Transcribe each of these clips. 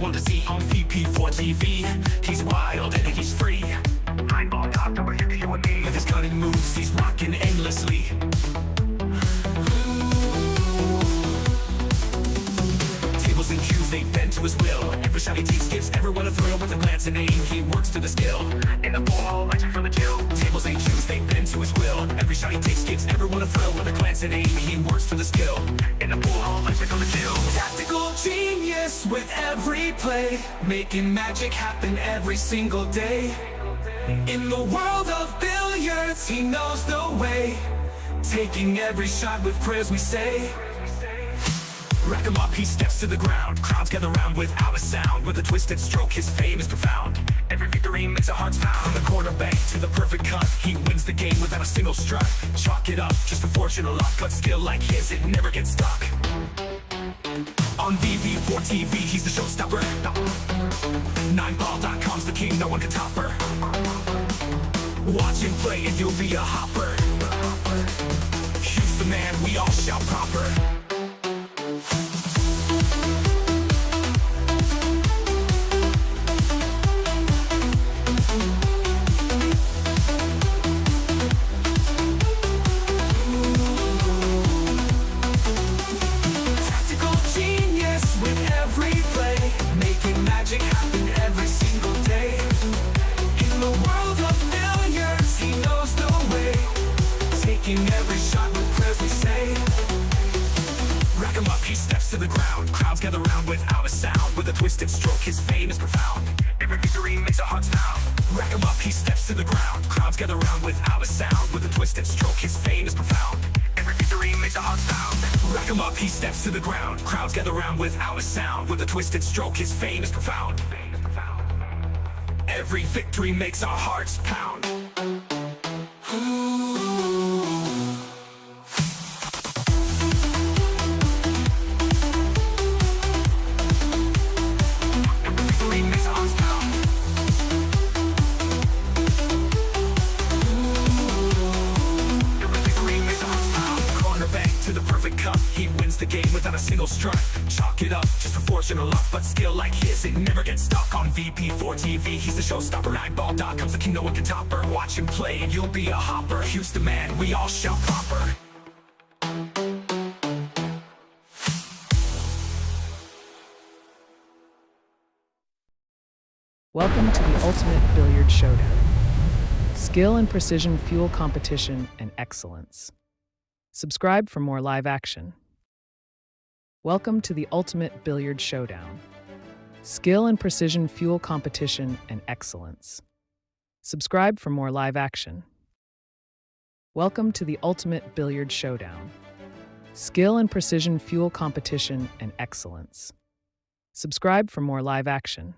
one to see on VP4TV. He's wild and he's free. Eyeball top number 50, you and me. With his cunning moves, he's rocking endlessly. Tables and cues, they bend to his will. Every shot he takes gives everyone a thrill. With a glance and aim, he works to the skill. In the ball, lights from the chill. Tables and cues, they bend to his will. Every shot he takes gives everyone a thrill. With a glance and aim, he works to the skill. In the ball, lights from the chill. Tactical genius with every play, making magic happen every single day. In the world of billiards, he knows the way, taking every shot with prayers we say. Rack him up, he steps to the ground. Crowds gather round without a sound. With a twisted stroke, his fame is profound. Every victory makes our hearts pound. From the corner bank to the perfect cut, he wins the game without a single strut. Chalk it up, just a fortune of luck. But skill like his, it never gets stuck. On VP4TV, he's the showstopper. 9ball.com's the king, no one can top her. Watch him play and you'll be a hopper. He's the man, we all shout proper. Tactical genius with every play, making magic happen every single day. In the world of billiards, he knows the way, taking every shot with prayers we say. Rack him up, he steps to the ground. Crowds gather round without a sound. With a twisted stroke, his fame is profound. Every victory makes our hearts pound. Rack him up, he steps to the ground. Crowds gather round without a sound. With a twisted stroke, his fame is profound. Every victory makes our hearts pound. Rack him up, he steps to the ground. Crowds gather round without a sound. With a twisted stroke, his fame is profound. Every victory makes our hearts pound. He wins the game without a single strut. Chalk it up, just a fortune of luck. But skill like his, it never gets stuck. On VP4TV, he's the showstopper. Eyeball.com's the king, no one can top her. Watch him play and you'll be a hopper. He's the man, we all shout proper. Welcome to the Ultimate Billiard Showdown. Skill and precision fuel competition and excellence. Subscribe for more live action. Welcome to the Ultimate Billiard Showdown. Skill and precision fuel competition and excellence. Subscribe for more live action. Welcome to the Ultimate Billiard Showdown. Skill and precision fuel competition and excellence. Subscribe for more live action.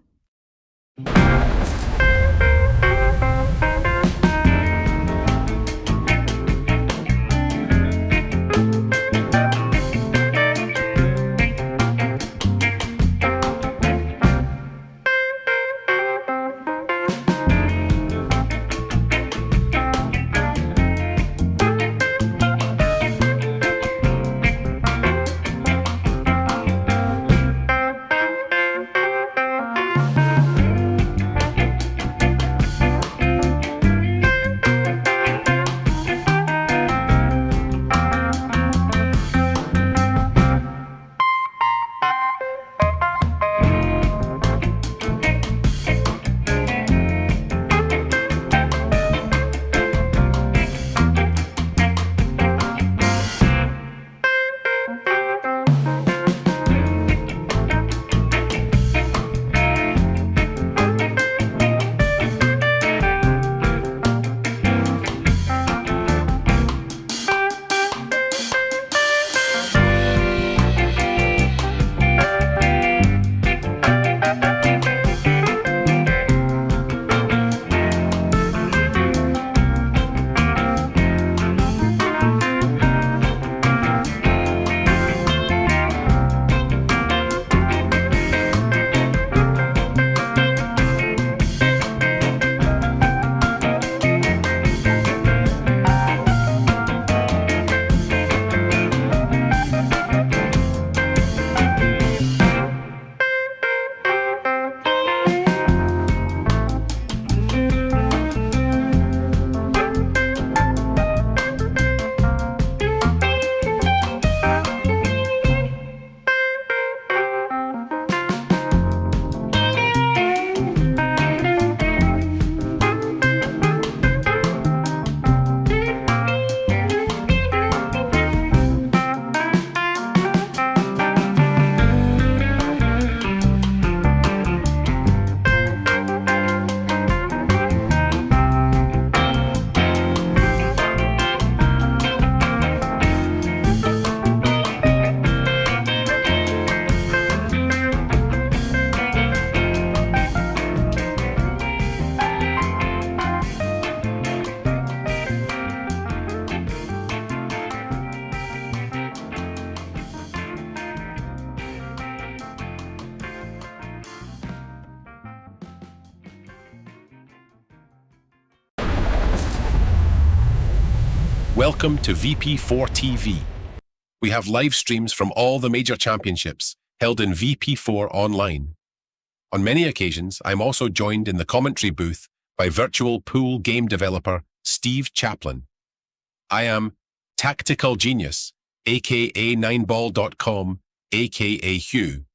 Welcome to VP4TV. We have live streams from all the major championships held in VP4 online. On many occasions, I'm also joined in the commentary booth by virtual pool game developer Steve Chaplin. I am Tactical Genius, aka 9ball.com, aka Hugh.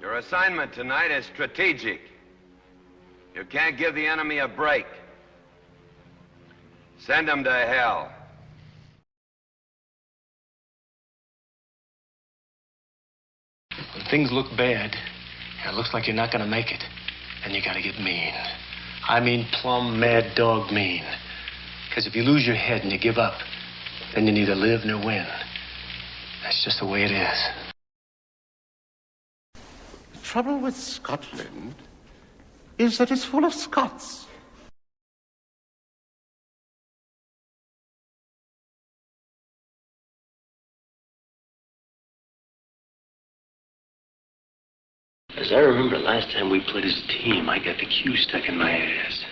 Your assignment tonight is strategic. You can't give the enemy a break. Send them to hell. When things look bad, and it looks like you're not gonna make it, then you gotta get mean. I mean plumb mad dog mean. Because if you lose your head and you give up, then you neither live nor win. That's just the way it is. The trouble with Scotland is that it's full of Scots. As I remember, last time we played as a team, I got the cue stuck in my ass.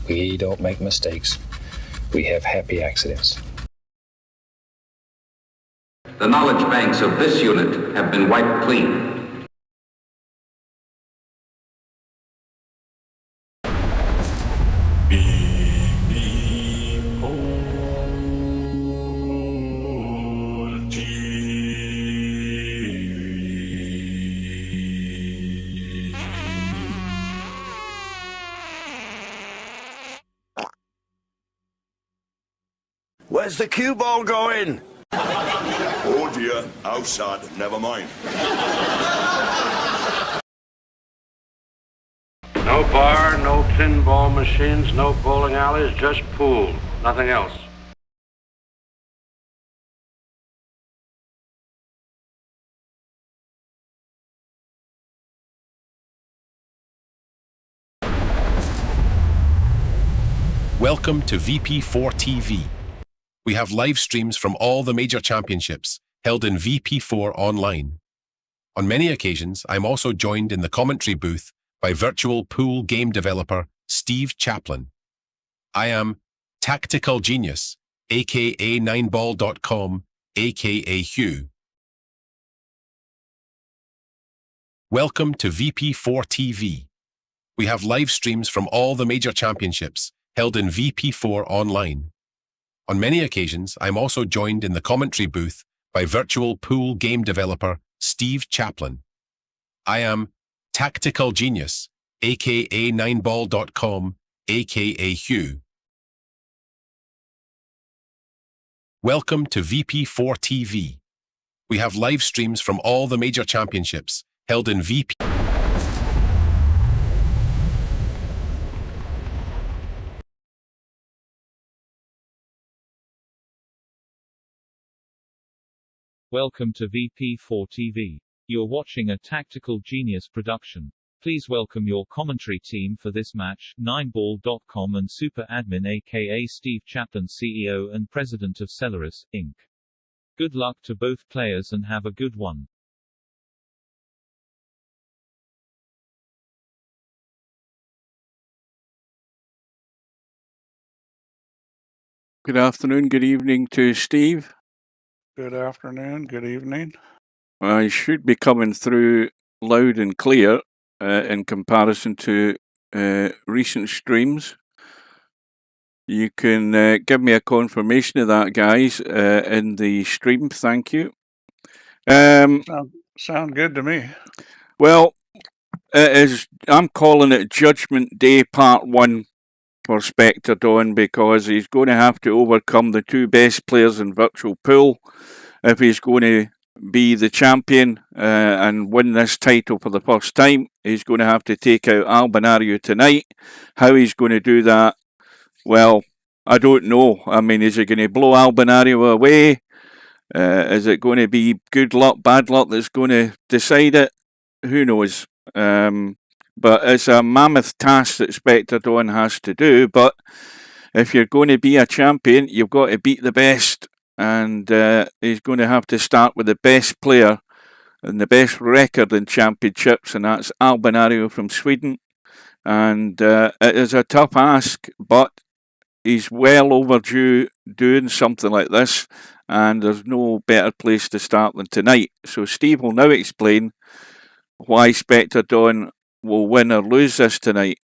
We don't make mistakes. We have happy accidents. The knowledge banks of this unit have been wiped clean. Where's the cue ball going? Oh dear, outside, never mind. No bar, no pinball machines, no bowling alleys, just pool. Nothing else. Welcome to VP4TV. We have live streams from all the major championships held in VP4 online. On many occasions, I'm also joined in the commentary booth by virtual pool game developer Steve Chaplin. I am Tactical Genius, aka 9ball.com, aka Hugh. Welcome to VP4TV. We have live streams from all the major championships held in VP4 online. On many occasions, I'm also joined in the commentary booth by virtual pool game developer Steve Chaplin. I am Tactical Genius, aka 9ball.com, aka Hugh. Welcome to VP4TV. We have live streams from all the major championships held in VP. Welcome to VP4TV. You're watching a Tactical Genius production. Please welcome your commentary team for this match, 9ball.com and Super Admin aka Steve Chaplin, CEO and President of Celeris, Inc. Good luck to both players and have a good one. Good afternoon, good evening to Steve. Good afternoon, good evening. I should be coming through loud and clear in comparison to recent streams. You can give me a confirmation of that, guys, in the stream. Thank you. Sound good to me. Well, I'm calling it Judgment Day Part 1 for Spectredawn, because he's going to have to overcome the two best players in Virtual Pool if he's going to be the champion and win this title for the first time. He's going to have to take out Albinario tonight. How he's going to do that, well, I don't know. I mean, is he going to blow Albinario away? Is it going to be good luck, bad luck that's going to decide it? Who knows? But it's a mammoth task that Spectredawn has to do. But if you're going to be a champion, you've got to beat the best. And he's going to have to start with the best player and the best record in championships, and that's Albinario from Sweden. And it is a tough ask, but he's well overdue doing something like this, and there's no better place to start than tonight. So Steve will now explain why Spectredawn will win or lose this tonight.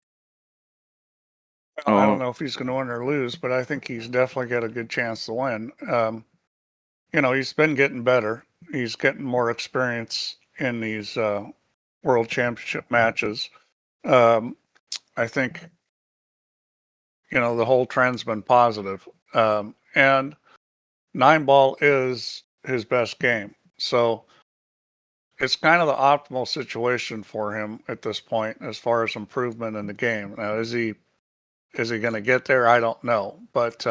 I don't know if he's going to win or lose, but I think he's definitely got a good chance to win. You know, he's been getting better. He's getting more experience in these World Championship matches. I think, you know, the whole trend's been positive. And 9-ball is his best game. So it's kind of the optimal situation for him at this point as far as improvement in the game. Now, is he going to get there? I don't know. But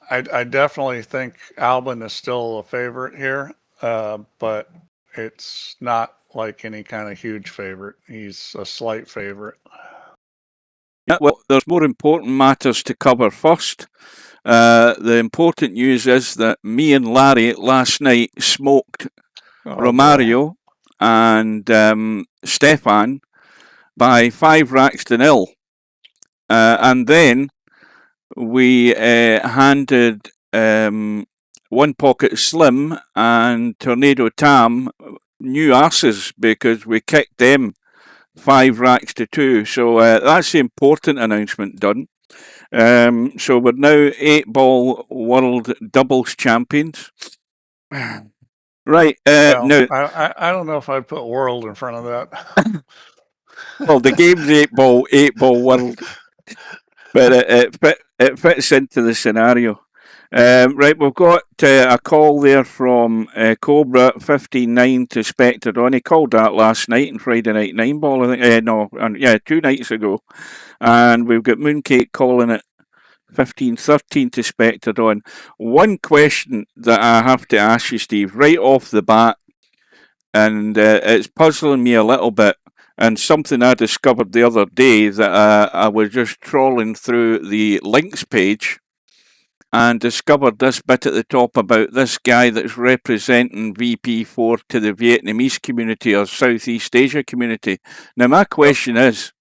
I definitely think Albin is still a favorite here. But it's not like any kind of huge favorite. He's a slight favorite. Yeah, well, there's more important matters to cover first. The important news is that me and Larry last night smoked Romario and Stefan by 5 racks to 0. And then we handed One Pocket Slim and Tornado Tam new asses because we kicked them 5 racks to 2. So that's the important announcement done. So we're now 8-ball world doubles champions. Right. Well, now, I don't know if I'd put world in front of that. Well, the game's 8-ball world. But it fits into the scenario. Right, we've got a call there from Cobra 15-9 to Spectredawn. He called that last night in Friday Night 9-ball, I think. 2 nights ago. And we've got Mooncake calling it 15-13 to Spectredawn. One question that I have to ask you, Steve, right off the bat, and it's puzzling me a little bit, and something I discovered the other day that I was just trawling through the links page and discovered this bit at the top about this guy that's representing VP4 to the Vietnamese community or Southeast Asia community. Now, my question is,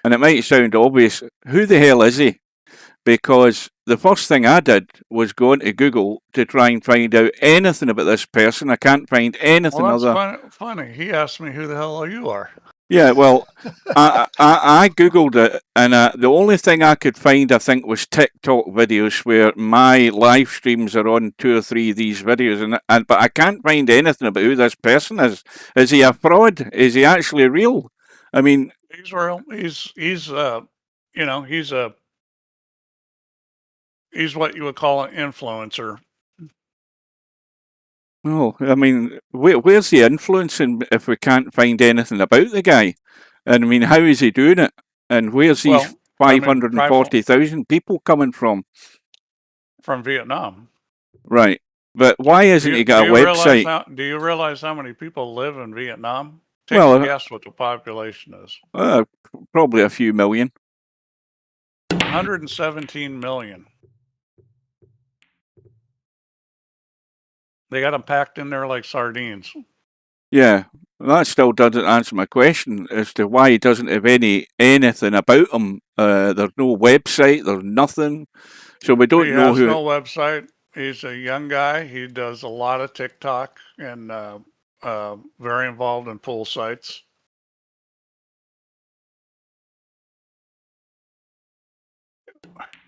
and it might sound obvious, who the hell is he? Because the first thing I did was go into Google to try and find out anything about this person. I can't find anything Well, that's funny. He asked me who the hell you are. Yeah, well, I Googled it, and the only thing I could find, I think, was TikTok videos where my live streams are on 2 or 3 of these videos, but I can't find anything about who this person is. Is he a fraud? Is he actually real? I mean, he's real. He's what you would call an influencer. Oh, I mean, where's the influence if we can't find anything about the guy? And I mean, how is he doing it? And where's these 540,000 people coming from? From Vietnam. Right. But why hasn't he got a website? Do you realize how many people live in Vietnam? Take Well, a guess what the population is. Probably a few million. 117 million. They got them packed in there like sardines. Yeah, that still doesn't answer my question as to why he doesn't have anything about him. There's no website, there's nothing. So we don't know who. He has no website. He's a young guy. He does a lot of TikTok and very involved in pool sites.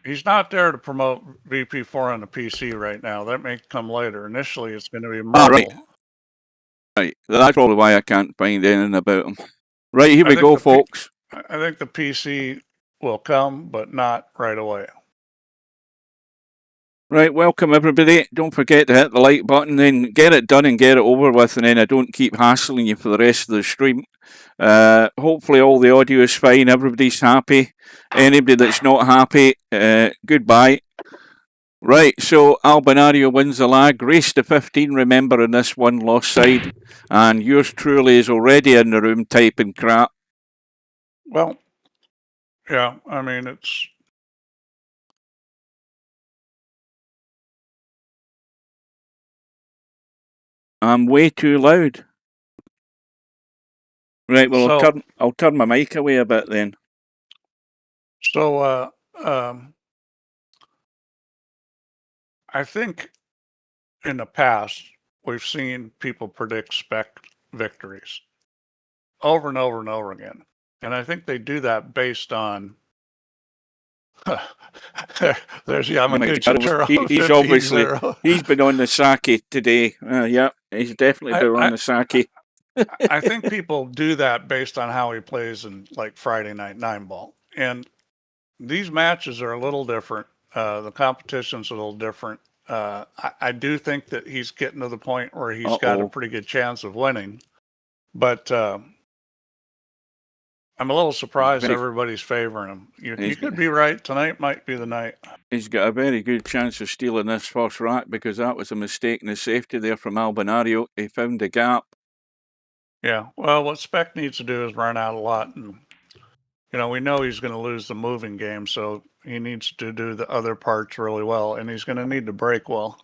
He's not there to promote VP4 on the PC right now. That may come later. Initially, it's going to be mobile. Right. That's probably why I can't find anything about him. Right, here we go, folks. I think the PC will come, but not right away. Right, welcome everybody. Don't forget to hit the like button, then get it done and get it over with, and then I don't keep hassling you for the rest of the stream. Hopefully all the audio is fine, everybody's happy. Anybody that's not happy, goodbye. Right, so Albinario wins the lag. Race to 15, remember, in this one lost side. And yours truly is already in the room typing crap. Well, yeah, I mean, it's... I'm way too loud. Right, well, So, I'll turn my mic away a bit then. So, I think in the past, we've seen people predict spec victories over and over and over again. And I think they do that based on... There's Yamaguchi. He's obviously, he's been on the sake today. Yeah, he's definitely been on the sake. I think people do that based on how he plays in like Friday Night 9-Ball. And these matches are a little different. The competition's a little different. I do think that he's getting to the point where he's got a pretty good chance of winning. But I'm a little surprised everybody's favoring him. You could be right. Tonight might be the night. He's got a very good chance of stealing this first rack because that was a mistake in the safety there from Albinario. He found a gap. Yeah, well, what Spec needs to do is run out a lot. And, you know, we know he's going to lose the moving game, so he needs to do the other parts really well, and he's going to need to break well.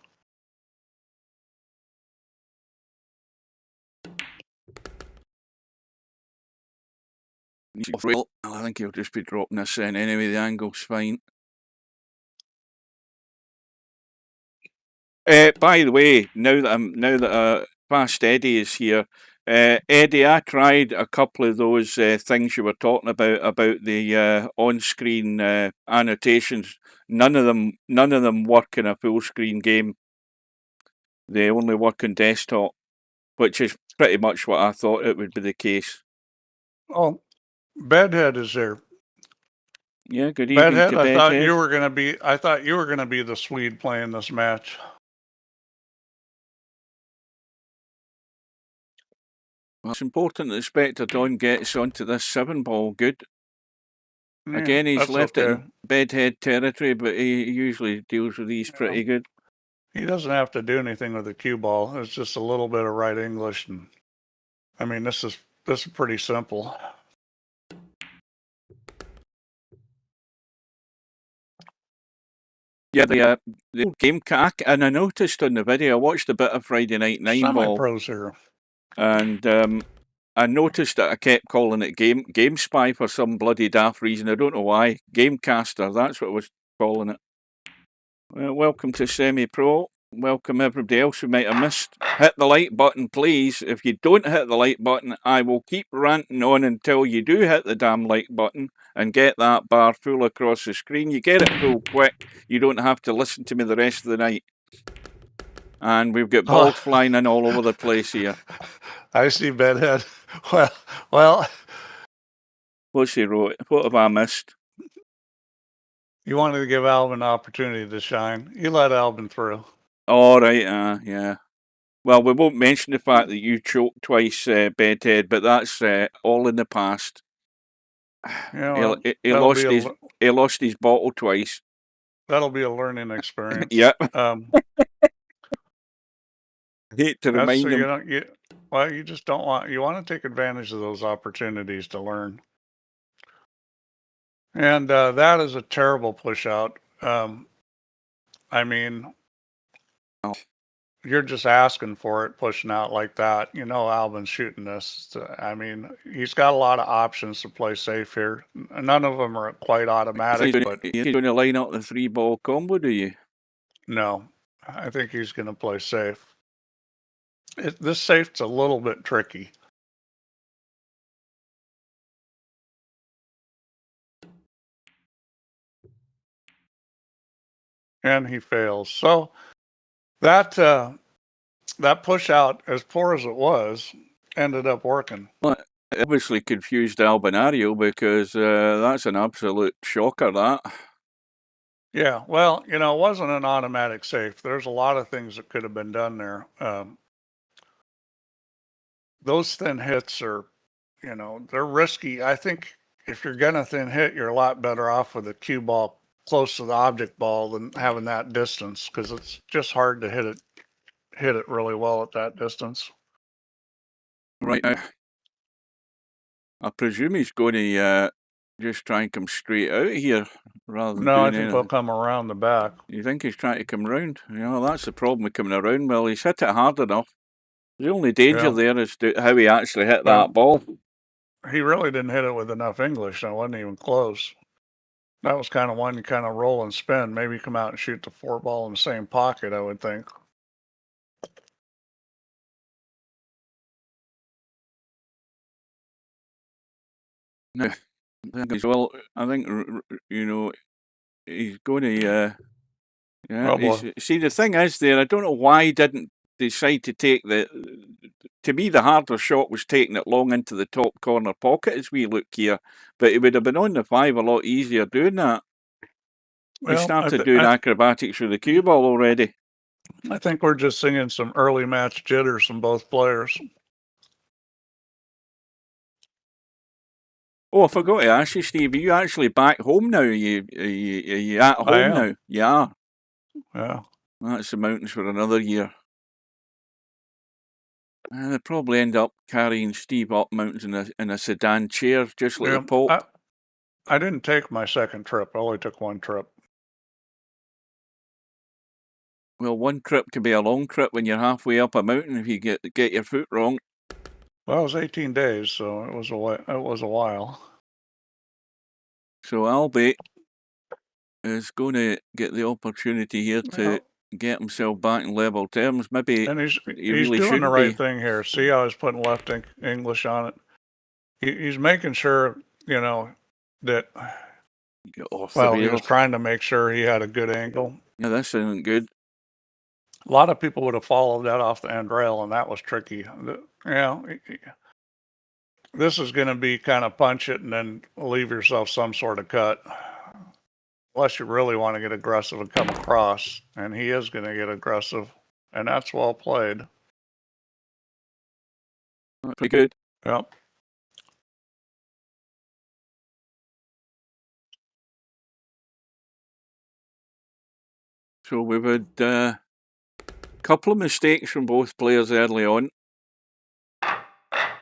I think he'll just be dropping this in anyway. The angle's fine. By the way, now that Fast Eddie is here, Eddie, I tried a couple of those things you were talking about the on-screen annotations. None of them work in a full-screen game. They only work on desktop, which is pretty much what I thought it would be the case. Oh, Bedhead is there. Yeah, good evening. Bedhead, I thought you were gonna be the Swede playing this match. Well, it's important that Spectredawn gets onto this 7-ball. Good. Yeah, Again, he's left it in Bedhead territory, but he usually deals with these pretty good. He doesn't have to do anything with the cue ball. It's just a little bit of right English, and I mean, this is pretty simple. Yeah, the game cack, and I noticed on the video, I watched a bit of Friday Night 9-Ball. Semi-pros here. And I noticed that I kept calling it Game Spy for some bloody daft reason. I don't know why. Gamecaster, that's what I was calling it. Well, welcome to Semi-Pro. Welcome everybody else who might have missed. Hit the like button, please. If you don't hit the like button, I will keep ranting on until you do hit the damn like button and get that bar full across the screen. You get it full quick. You don't have to listen to me the rest of the night. And we've got balls flying in all over the place here. I see, Bedhead. Well. What's he wrote? What have I missed? You wanted to give Albin an opportunity to shine. You let Albin through. All right, yeah. Well, we won't mention the fact that you choked twice, Bedhead, but that's all in the past. Yeah, he lost his bottle twice. That'll be a learning experience. Yeah. hate to That's so remind you him. don't get. Well, you just don't want. You want to take advantage of those opportunities to learn. And that is a terrible push out. I mean, Oh. you're just asking for it, pushing out like that. You know, Albin's shooting this. I mean, he's got a lot of options to play safe here. None of them are quite automatic, but You're going to line up the 3-ball combo, do you? no, I think he's going to play safe. This safe's a little bit tricky. And he fails. So that that push out, as poor as it was, ended up working. Well, it obviously confused Albinario because that's an absolute shocker, that. Yeah, well, you know, it wasn't an automatic safe. There's a lot of things that could have been done there. Those thin hits are, you know, they're risky. I think if you're gonna thin hit, you're a lot better off with a cue ball close to the object ball than having that distance, because it's just hard to hit it really well at that distance. Right. I presume he's going to just try and come straight out here rather than No, doing I think anything. they'll come around the back. You think he's trying to come round? You know, that's the problem with coming around. Well, he's hit it hard enough. The only danger there is how he actually hit that ball. He really didn't hit it with enough English. It wasn't even close. That was kind of one you kind of roll and spin. Maybe come out and shoot the 4-ball in the same pocket, I would think. No, I think, you know, he's going to, see, the thing is there, I don't know why he didn't decide to take to me, the harder shot was taking it long into the top corner pocket as we look here, but he would have been on the 5 a lot easier doing that. He started doing acrobatics with the cue ball already. I think we're just seeing some early match jitters from both players. Oh, I forgot to ask you, Steve, are you actually back home now? Are you at home now? Yeah. Yeah. That's the mountains for another year. They'll probably end up carrying Steve up mountains in a sedan chair, just like the Pope. I didn't take my second trip. I only took one trip. Well, one trip can be a long trip when you're halfway up a mountain if you get your foot wrong. Well, it was 18 days, so it was a while. So Albie is going to get the opportunity here to get himself back in level terms. Maybe and he's really doing the right thing here. See how he's putting left English on it. He's making sure, you know, that. Well, he was trying to make sure he had a good angle. Yeah, this isn't good. A lot of people would have followed that off the end rail, and that was tricky. This is going to be kind of punch it and then leave yourself some sort of cut. Unless you really want to get aggressive and come across. And he is going to get aggressive. And that's well played. Pretty good. Yep. So we've had a couple of mistakes from both players early on.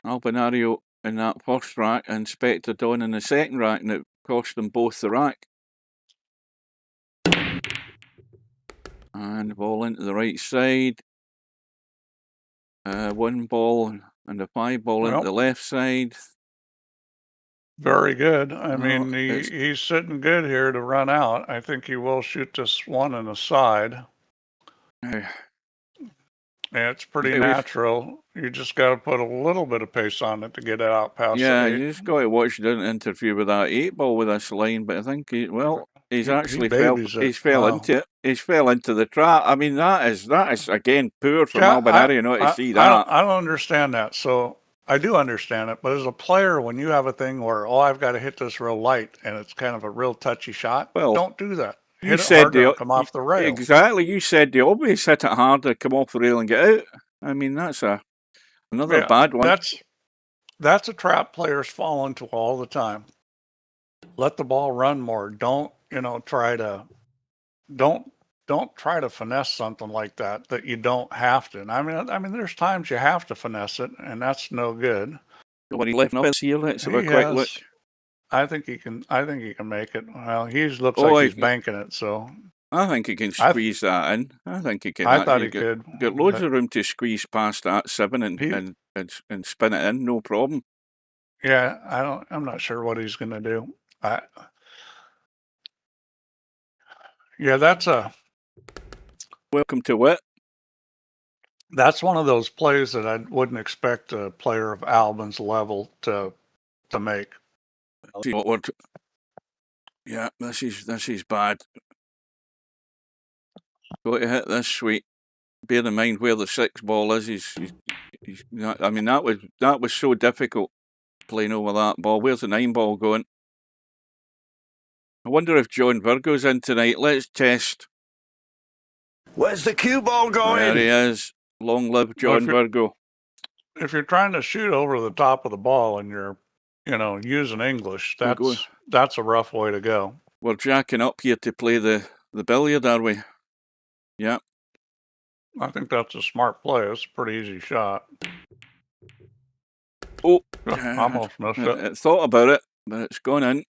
Albinario in that first rack and Spectredawn in the second rack, and it cost them both the rack. And ball into the right side. 1 ball and a 5-ball into the left side. Very good. I mean, he's sitting good here to run out. I think he will shoot this one in the side. It's pretty natural. You just got to put a little bit of pace on it to get it out past the 8. You just got to watch it didn't interfere with that 8-ball with this line, but I think he's actually fell into it. He's fell into the trap. I mean, that is again poor from Albinario not to see that. I don't understand that. So I do understand it, but as a player, when you have a thing where I've got to hit this real light and it's kind of a real touchy shot, don't do that. You said come off the rail. Exactly. You said the obvious, hit it harder, come off the rail and get out. I mean, that's another bad one. That's a trap players fall into all the time. Let the ball run more. Don't don't try to finesse something like that you don't have to. And I mean, there's times you have to finesse it, and that's no good. What he left us here, let's have a He quick look. has. I think he can make it. Well, he looks like he's banking it, so. I think he can squeeze that in. I think he can. I thought he could. Got loads of room to squeeze past that 7 and spin it in, no problem. Yeah, I'm not sure what he's going to do. Yeah, that's a. Welcome to it. That's one of those plays that I wouldn't expect a player of Albin's level to make. Yeah, this is bad. Got to hit this sweet. Bear in mind where the 6 ball is. He's I mean, that was so difficult playing over that ball. Where's the 9 ball going? I wonder if John Virgo's in tonight. Let's test. Where's the cue ball going? There he is. Long live John Virgo. If you're trying to shoot over the top of the ball and you're, using English, that's a rough way to go. We're jacking up here to play the billiard, are we? Yeah. I think that's a smart play. It's a pretty easy shot. Oh, almost missed it. I thought about it, but it's gone in.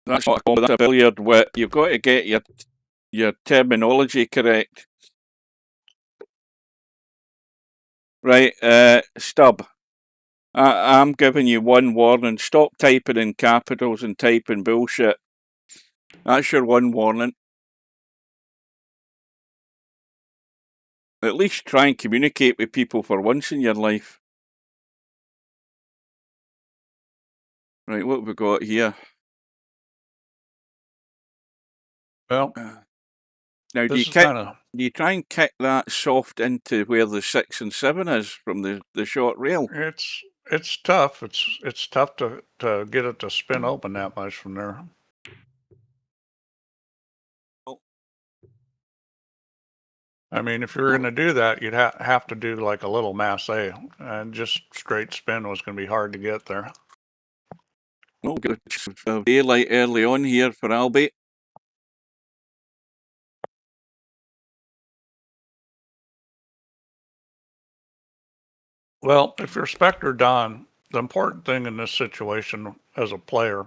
That's what I call that a billiard wit. You've got to get your terminology correct. Right, Stub. I'm giving you one warning. Stop typing in capitals and typing bullshit. That's your one warning. At least try and communicate with people for once in your life. Right, what have we got here? Well, now do you try and kick that soft into where the 6 and 7 is from the short rail? It's tough. It's tough to get it to spin open that much from there. I mean, if you're going to do that, you'd have to do like a little masse, and just straight spin was going to be hard to get there. Oh, good. Daylight early on here for Albi. Well, if you're Spectredawn, the important thing in this situation as a player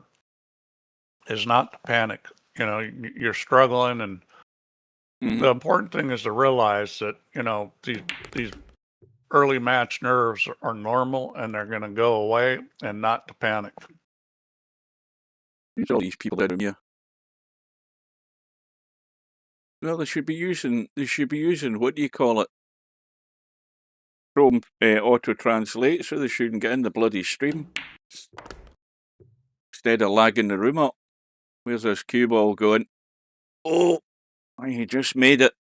is not to panic. You're struggling, and the important thing is to realize that, these early match nerves are normal and they're going to go away, and not to panic. There's all these people out of here. Well, they should be using, what do you call it? Chrome auto-translate, so they shouldn't get in the bloody stream. Instead of lagging the room up. Where's this cue ball going? Oh, he just made it.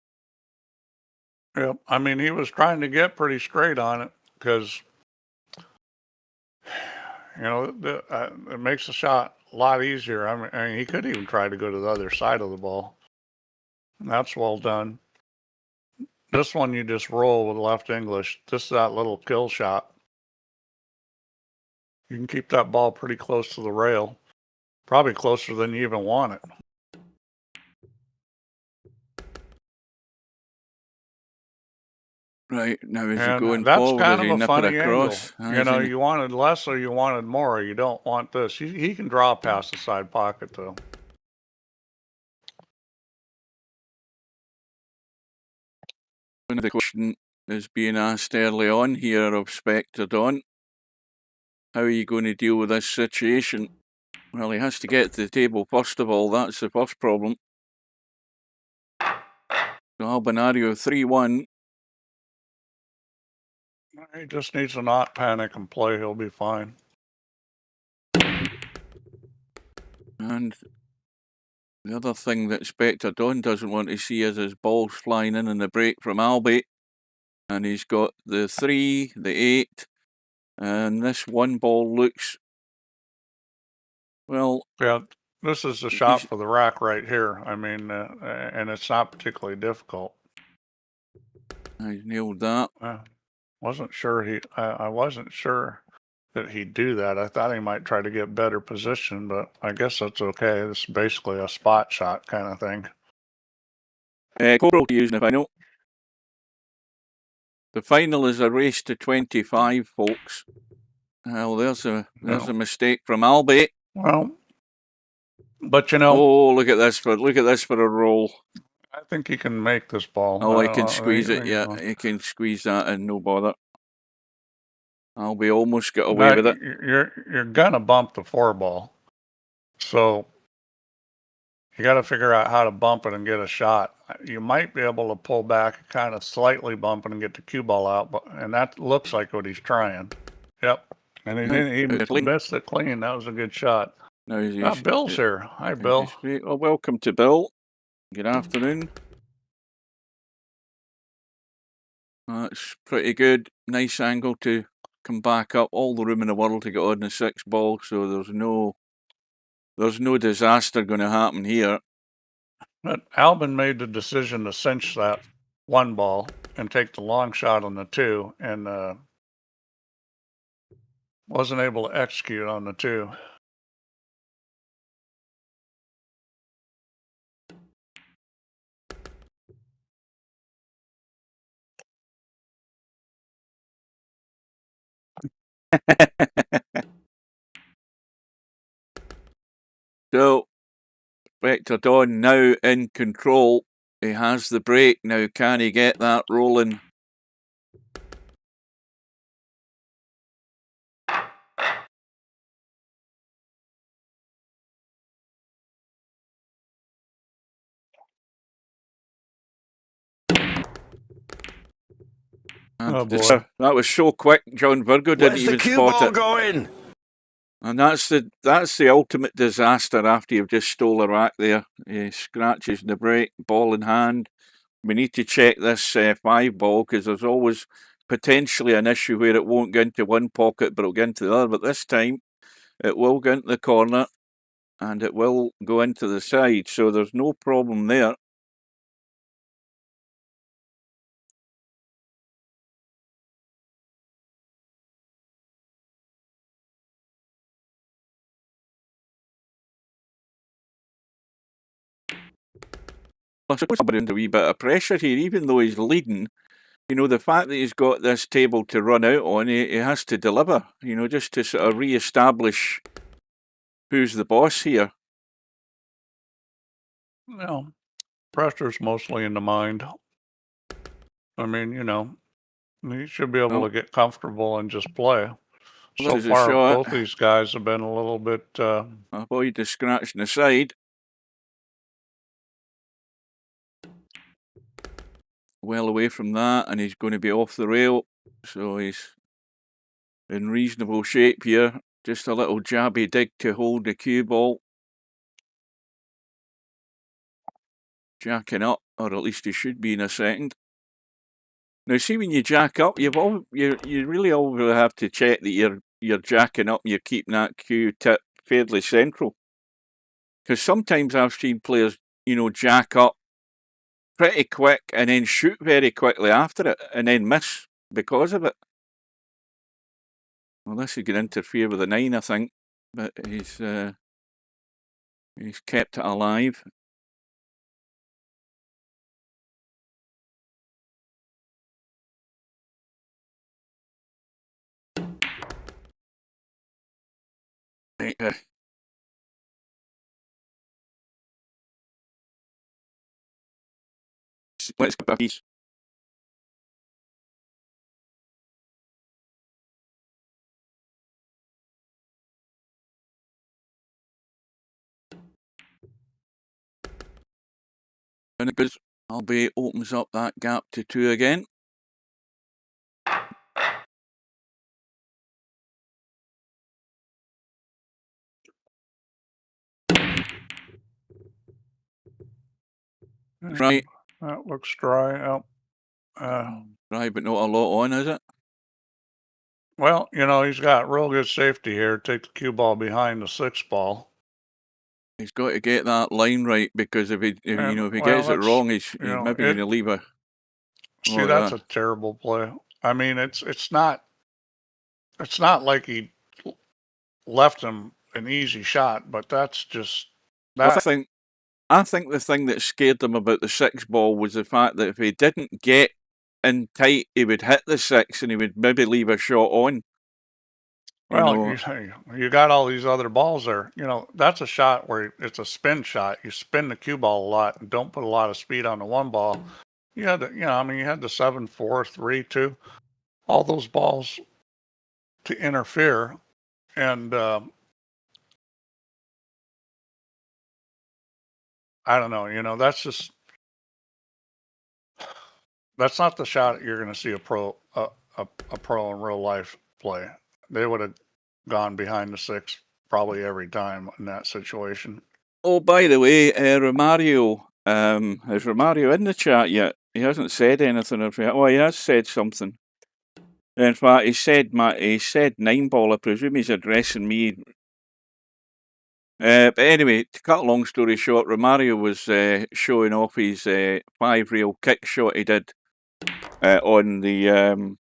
Yeah, I mean, he was trying to get pretty straight on it because, it makes the shot a lot easier. I mean, he could even try to go to the other side of the ball. That's well done. This one you just roll with left English. This is that little kill shot. You can keep that ball pretty close to the rail. Probably closer than you even want it. Right, now as you're going forward, kind you of a nip funny it across. Angle. You wanted less or you wanted more. You don't want this. He can draw past the side pocket, though. The question is being asked early on here of Spectredawn. How are you going to deal with this situation? Well, he has to get to the table first of all. That's the first problem. So Albinario 3-1. He just needs to not panic and play. He'll be fine. And the other thing that Spectredawn doesn't want to see is his balls flying in the break from Albi. And he's got the 3, the 8, and this 1 ball looks, well... Yeah, this is the shot for the rack right here. I mean, and it's not particularly difficult. I nailed that. Wasn't sure I wasn't sure that he'd do that. I thought he might try to get better position, but I guess that's okay. It's basically a spot shot kind of thing. Cobra using the final. The final is a race to 25, folks. Well, there's a mistake from Albi. Well, but you know. Oh, look at this for a roll. I think he can make this ball. Oh, I can squeeze it. Yeah, he can squeeze that in, no bother. Albi almost got away with it. You're gonna bump the 4 ball, so you got to figure out how to bump it and get a shot. You might be able to pull back, kind of slightly bump it and get the cue ball out, and that looks like what he's trying. Yep, and he missed it clean. That was a good shot. No, Bill's here. Hi, Bill. Oh, welcome to Bill. Good afternoon. That's pretty good. Nice angle to come back up. All the room in the world to get on the 6 ball, so there's no disaster going to happen here. But Albin made the decision to cinch that 1 ball and take the long shot on the 2, and wasn't able to execute on the 2. So, Spectredawn now in control. He has the break now. Can he get that rolling? Oh boy. That was so quick. John Virgo didn't even spot it. Going? And that's the ultimate disaster after you've just stole a rack there. He scratches the break, ball in hand. We need to check this 5 ball because there's always potentially an issue where it won't go into one pocket but it'll go into the other. But this time it will go into the corner and it will go into the side. So there's no problem there. I suppose I'm under a wee bit of pressure here, even though he's leading. You know, the fact that he's got this table to run out on, he has to deliver, you know, just to sort of re-establish who's the boss here. Well, pressure's mostly in the mind. I mean, you know, he should be able to get comfortable and just play. So far, both these guys have been a little bit... avoid the scratch in the side. Well away from that, and he's going to be off the rail, so he's in reasonable shape here. Just a little jabby dig to hold the cue ball. Jacking up, or at least he should be in a second. Now, see, when you jack up, you really always have to check that you're jacking up and you're keeping that cue tip fairly central. Because sometimes I've seen players, you know, jack up pretty quick and then shoot very quickly after it and then miss because of it. Well, this is going to interfere with the 9, I think, but he's kept it alive. Let's go back. And because Albi opens up that gap to 2 again. Right. That looks dry. Dry, but not a lot on, is it? Well, you know, he's got real good safety here. Take the cue ball behind the 6 ball. He's got to get that line right, because if he gets it wrong, he's maybe going to leave a See, that's a terrible play. I mean, it's not like he left him an easy shot, but that's just that. I think the thing that scared him about the 6 ball was the fact that if he didn't get in tight, he would hit the 6 and he would maybe leave a shot on. Well, you got all these other balls there. You know, that's a shot where it's a spin shot. You spin the cue ball a lot and don't put a lot of speed on the one ball. You had the, you had the 7-4, 3-2, all those balls to interfere. And I don't know, that's not the shot you're going to see a pro in real life play. They would have gone behind the 6 probably every time in that situation. Oh, by the way, Romario, is Romario in the chat yet? He hasn't said anything. Oh, he has said something. In fact, he said 9 ball. I presume he's addressing me. But anyway, to cut a long story short, Romario was showing off his 5-reel kick shot he did on the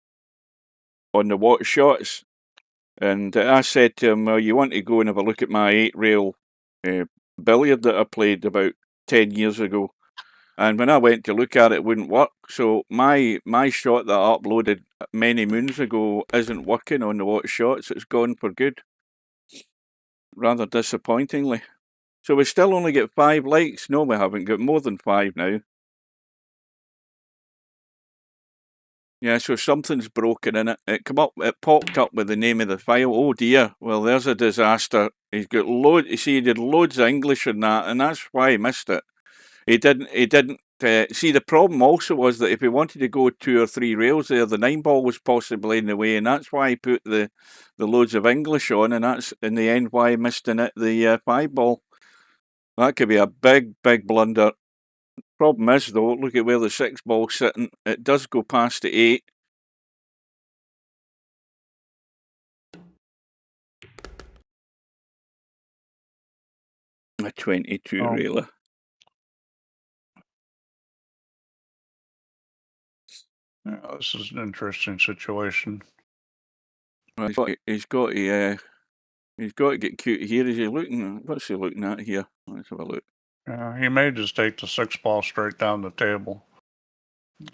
watch shots. And I said to him, well, you want to go and have a look at my 8-reel billiard that I played about 10 years ago. And when I went to look at it, it wouldn't work. So my shot that I uploaded many moons ago isn't working on the watch shots. It's gone for good. Rather disappointingly. So we still only get 5 likes. No, we haven't got more than 5 now. Yeah, so something's broken in it. It popped up with the name of the file. Oh dear. Well, there's a disaster. He's got loads. You see, he did loads of English in that, and that's why he missed it. He didn't. See, the problem also was that if he wanted to go 2 or 3 rails there, the 9 ball was possibly in the way, and that's why he put the loads of English on, and that's in the end why he missed in it the 5 ball. That could be a big, big blunder. Problem is, though, look at where the 6 ball's sitting. It does go past the 8. A 22 railer. Yeah, this is an interesting situation. Well, he's got to get cute here. Is he looking? What's he looking at here? Let's have a look. He may just take the 6 ball straight down the table.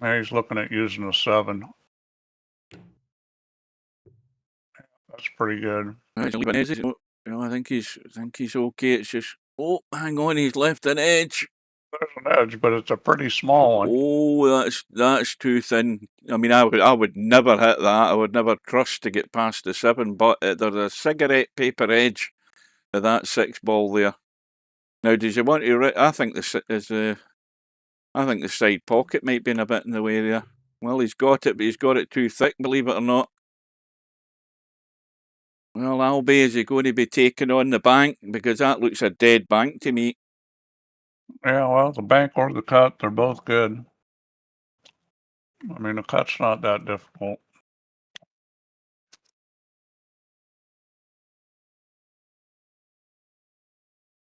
He's looking at using a 7. That's pretty good. I think he's okay. It's just, oh, hang on, he's left an edge. There's an edge, but it's a pretty small one. Oh, that's too thin. I mean, I would never hit that. I would never trust to get past the 7. But there's a cigarette paper edge of that 6 ball there. Now, does you want to? I think the side pocket might be a bit in the way there. Well, he's got it, but he's got it too thick, believe it or not. Well, Albie, is he going to be taking on the bank? Because that looks a dead bank to me. Yeah, well, the bank or the cut, they're both good. I mean, the cut's not that difficult.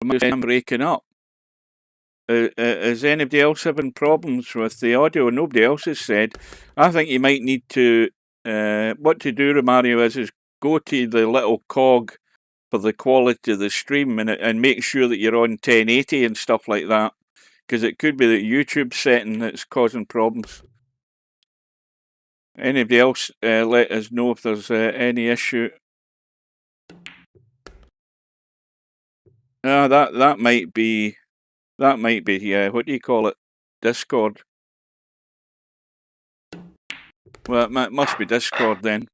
I'm breaking up. Is anybody else having problems with the audio? Nobody else has said. I think you might need to, what to do, Romario, is go to the little cog for the quality of the stream and make sure that you're on 1080 and stuff like that. Because it could be the YouTube setting that's causing problems. Anybody else let us know if there's any issue. That might be, what do you call it? Discord. Well, it must be Discord then.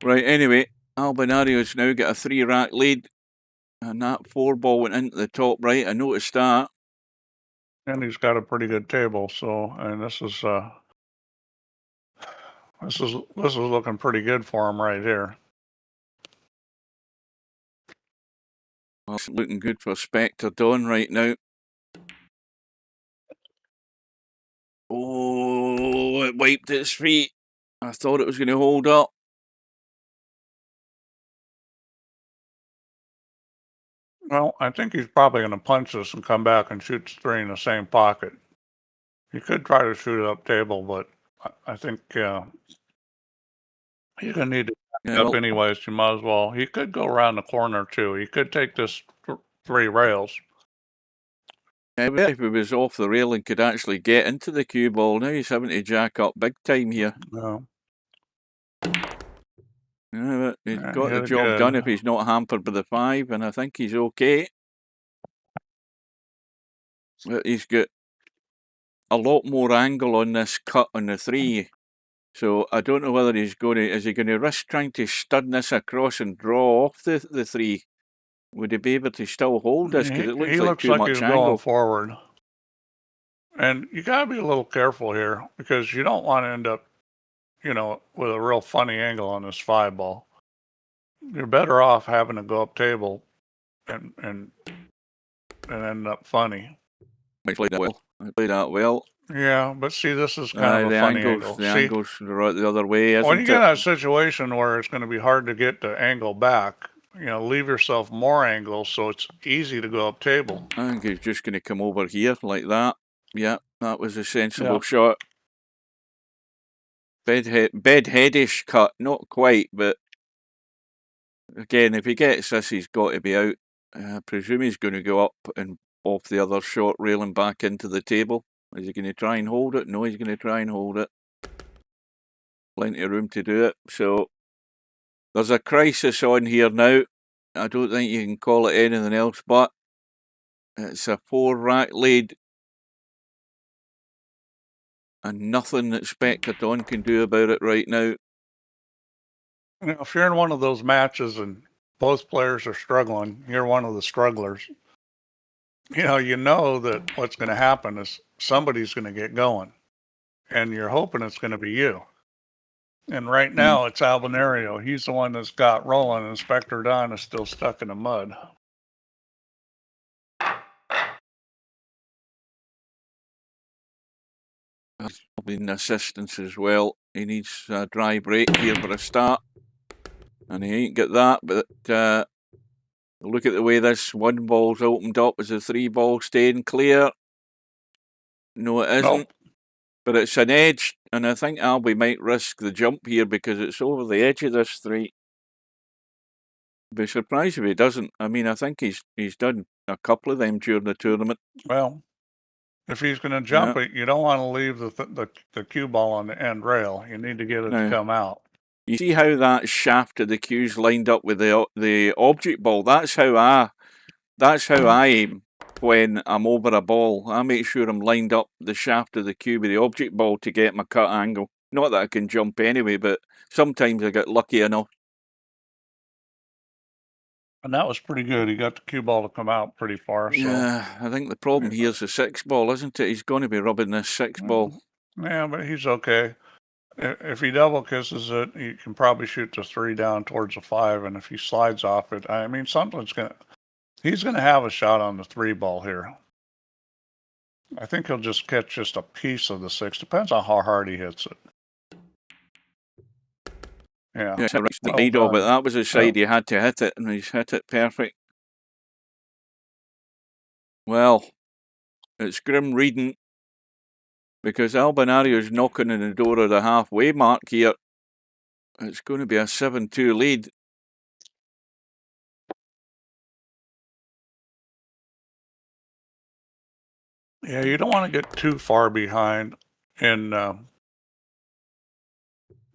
Right, anyway, Albinario's now got a 3-rack lead. And that 4 ball went into the top right. I noticed that. And he's got a pretty good table, so, and this is looking pretty good for him right here. Well, it's looking good for Spectredawn right now. Oh, it wiped its feet. I thought it was going to hold up. Well, I think he's probably going to punch this and come back and shoot 3 in the same pocket. He could try to shoot it up table, but I think you're going to need to back up anyways. You might as well. He could go around the corner too. He could take this 3 rails. If he was off the rail and could actually get into the cue ball, now he's having to jack up big time here. No. Yeah, he's got the job done if he's not hampered by the 5, and I think he's okay. But he's got a lot more angle on this cut on the 3. So I don't know whether he's going to, is he going to risk trying to stun this across and draw off the 3? Would he be able to still hold this? Because it looks like too much he's angle. Going forward. And you got to be a little careful here because you don't want to end up, with a real funny angle on this 5 ball. You're better off having to go up table and end up funny. I played that well. Yeah, but see, this is kind of a funny angle. The angle's right the other way, isn't it? When you get in a situation where it's going to be hard to get the angle back, leave yourself more angle so it's easy to go up table. I think he's just going to come over here like that. Yeah, that was a sensible shot. Bedheadish cut, not quite, but again, if he gets this, he's got to be out. I presume he's going to go up and off the other short rail and back into the table. Is he going to try and hold it? No, he's going to try and hold it. Plenty of room to do it. So there's a crisis on here now. I don't think you can call it anything else, but it's a 4 rack lead. And nothing that Spectredawn can do about it right now. If you're in one of those matches and both players are struggling, you're one of the strugglers. You know that what's going to happen is somebody's going to get going. And you're hoping it's going to be you. And right now it's Albinario. He's the one that's got rolling, and Spectredawn is still stuck in the mud. In assistance as well. He needs a dry break here for a start. And he ain't got that, but look at the way this 1 ball's opened up. Is the 3 ball staying clear? No, it isn't. Nope. But it's an edge, and I think Albi might risk the jump here because it's over the edge of this 3. Be surprised if he doesn't. I mean, I think he's done a couple of them during the tournament. Well, if he's going to jump it, you don't want to leave the cue ball on the end rail. You need to get it to come out. You see how that shaft of the cue's lined up with the object ball? That's how I aim when I'm over a ball. I make sure I'm lined up the shaft of the cue with the object ball to get my cut angle. Not that I can jump anyway, but sometimes I get lucky enough. And that was pretty good. He got the cue ball to come out pretty far. So. Yeah, I think the problem here is the 6 ball, isn't it? He's going to be rubbing this 6 ball. Yeah, but he's okay. If he double kisses it, he can probably shoot the 3 down towards the 5. And if he slides off it, I mean, he's going to have a shot on the 3 ball here. I think he'll just catch just a piece of the 6. Depends on how hard he hits it. Yeah. But that was his side. He had to hit it, and he's hit it perfect. Well, it's grim reading because Albinario is knocking on the door of the halfway mark here. It's going to be a 7-2 lead. Yeah, you don't want to get too far behind in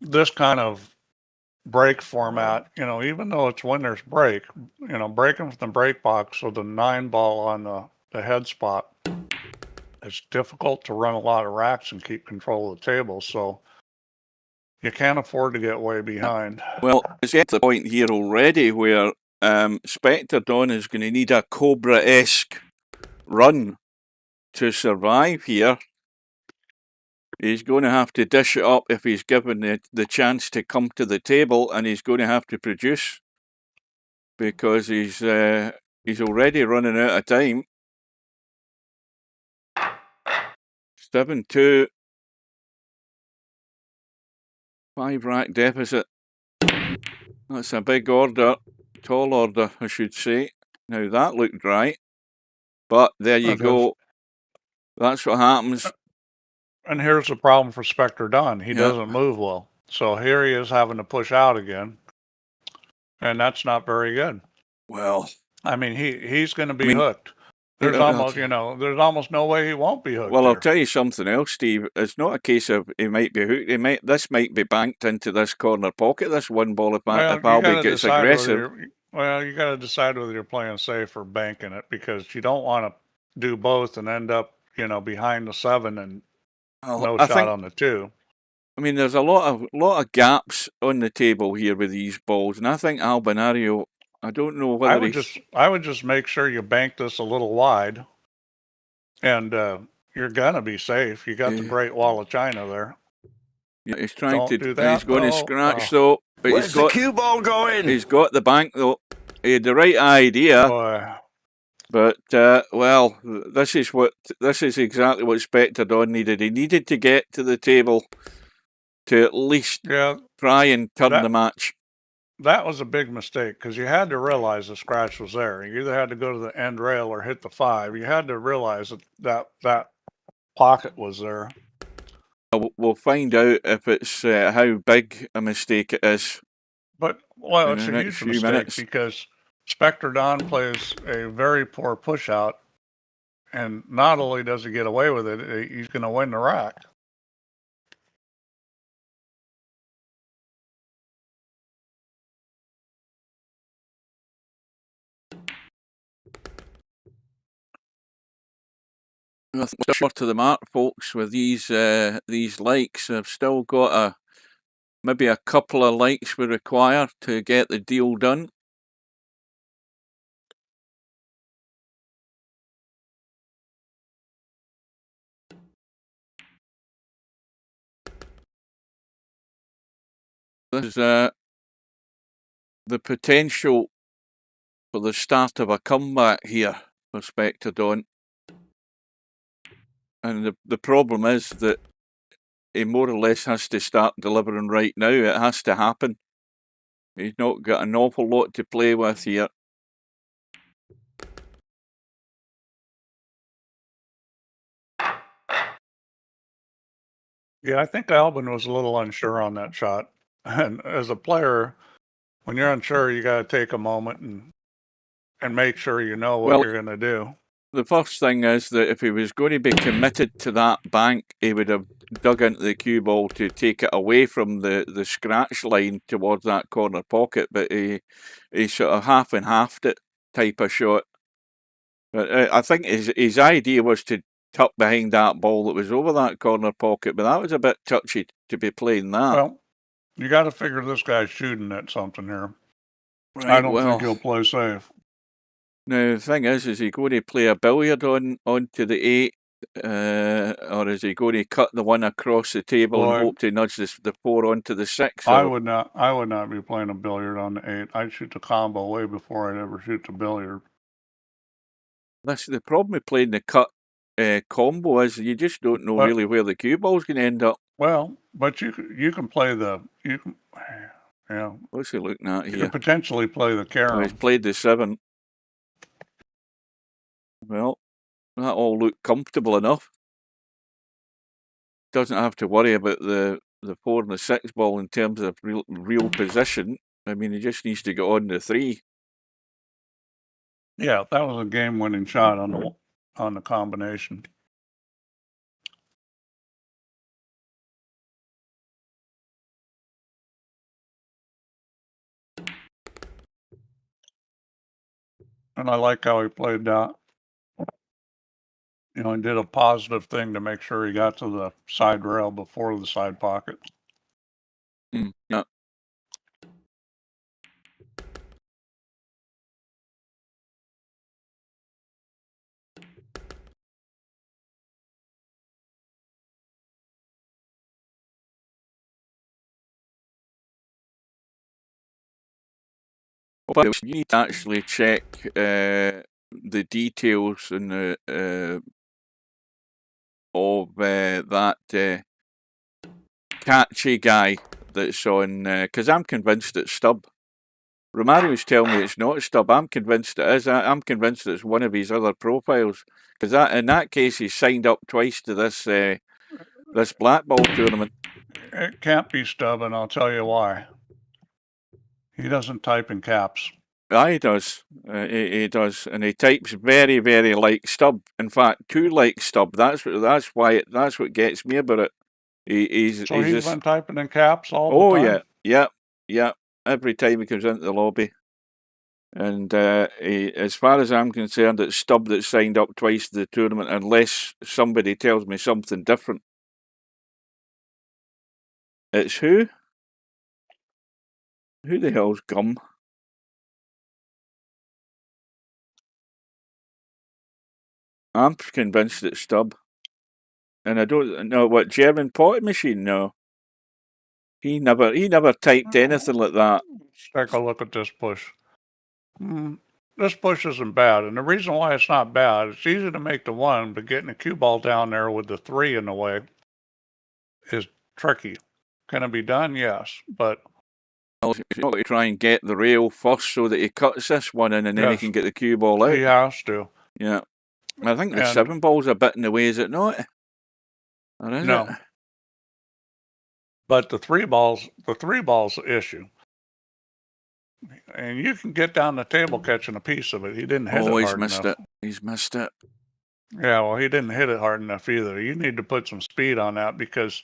this kind of break format, even though it's winner's break, breaking from the break box with the 9 ball on the head spot, it's difficult to run a lot of racks and keep control of the table. So you can't afford to get way behind. Well, it's at the point here already where Spectredawn is going to need a Cobra-esque run to survive here. He's going to have to dish it up if he's given the chance to come to the table, and he's going to have to produce because he's already running out of time. 7-2. 5 rack deficit. That's a big order. Tall order, I should say. Now that looked right. But there you go. That's what happens. And here's the problem for Spectredawn. He Yeah. doesn't move well. So here he is having to push out again. And that's not very good. Well, I mean, he's going to be hooked. There's almost, there's almost no way he won't be hooked. Well, I'll tell you something else, Steve. It's not a case of he might be hooked. This might be banked into this corner pocket, this one ball, if Albie gets aggressive. Well, you got to decide whether you're playing safe or banking it, because you don't want to do both and end up, behind the 7 and no shot on the 2. I mean, there's a lot of gaps on the table here with these balls, and I think Albinario, I don't know whether I would just make sure you bank this a little wide, and you're gonna be safe. You got the Great Wall of China there. Yeah, he's trying Don't to. do that. He's going to scratch though. But Where's the cue ball going? He's got the bank though. He had the right idea. Boy. But well, this is exactly what Spectredawn needed. He needed to get to the table to at least try and turn the match. That was a big mistake, because you had to realize the scratch was there. You either had to go to the end rail or hit the 5. You had to realize that pocket was there. We'll find out if it's how big a mistake it is. But it's a huge mistake, because Spectredawn plays a very poor push out, and not only does he get away with it, he's going to win the rack. Short to the mark, folks. With these likes, I've still got maybe a couple of likes we require to get the deal done. There's the potential for the start of a comeback here for Spectredawn. And the problem is that he more or less has to start delivering right now. It has to happen. He's not got an awful lot to play with here. Yeah, I think Albin was a little unsure on that shot. And as a player, when you're unsure, you got to take a moment and make sure you know what you're going to do. The first thing is that if he was going to be committed to that bank, he would have dug into the cue ball to take it away from the scratch line towards that corner pocket, but he sort of half and halved it type of shot. But I think his idea was to tuck behind that ball that was over that corner pocket, but that was a bit touchy to be playing that. Well, you got to figure this guy's shooting at something here. Right, I don't think he'll play safe. Now, the thing is he going to play a billiard onto the 8, or is he going to cut the one across the table and hope to nudge the 4 onto the 6? I would not be playing a billiard on the 8. I'd shoot the combo way before I'd ever shoot the billiard. That's the problem with playing the cut combo, is you just don't know really where the cue ball's going to end up. Well, but you can play What's he looking at here? You could potentially play the carom. He's played the 7. Well, that all looked comfortable enough. Doesn't have to worry about the 4 and the 6 ball in terms of real position. I mean, he just needs to get on the 3. Yeah, that was a game-winning shot on the combination. And I like how he played that. He did a positive thing to make sure he got to the side rail before the side pocket. Yeah. But you need to actually check the details and of that catchy guy that's on, because I'm convinced it's Stubb. Romario's telling me it's not a stub. I'm convinced it is. I'm convinced it's one of his other profiles. Because in that case, he's signed up twice to this this black ball tournament. It can't be stub, and I'll tell you why. He doesn't type in caps. He does. He does, and he types very, very like stub. In fact, too like stub. That's what gets me about it. He's been typing in caps all the time? yeah. Every time he comes into the lobby. And as far as I'm concerned, it's Stubb that's signed up twice to the tournament, unless somebody tells me something different. It's who? Who the hell's Gum? I'm convinced it's Stubb. And I don't know what German potty machine. No, he never typed anything like that. Let's take a look at this push. This push isn't bad, and the reason why it's not bad, it's easy to make the 1, but getting a cue ball down there with the 3 in the way is tricky. Can it be done? Yes, but Well, he's got to try and get the rail first so that he cuts this one in, and then he can get the cue ball out. He has to. Yeah. I think the 7 ball's a bit in the way, is it not? Or is it? But the 3 ball's the issue. And you can get down the table catching a piece of it. He didn't hit it hard enough. He's missed it. Yeah, well, he didn't hit it hard enough either. You need to put some speed on that, because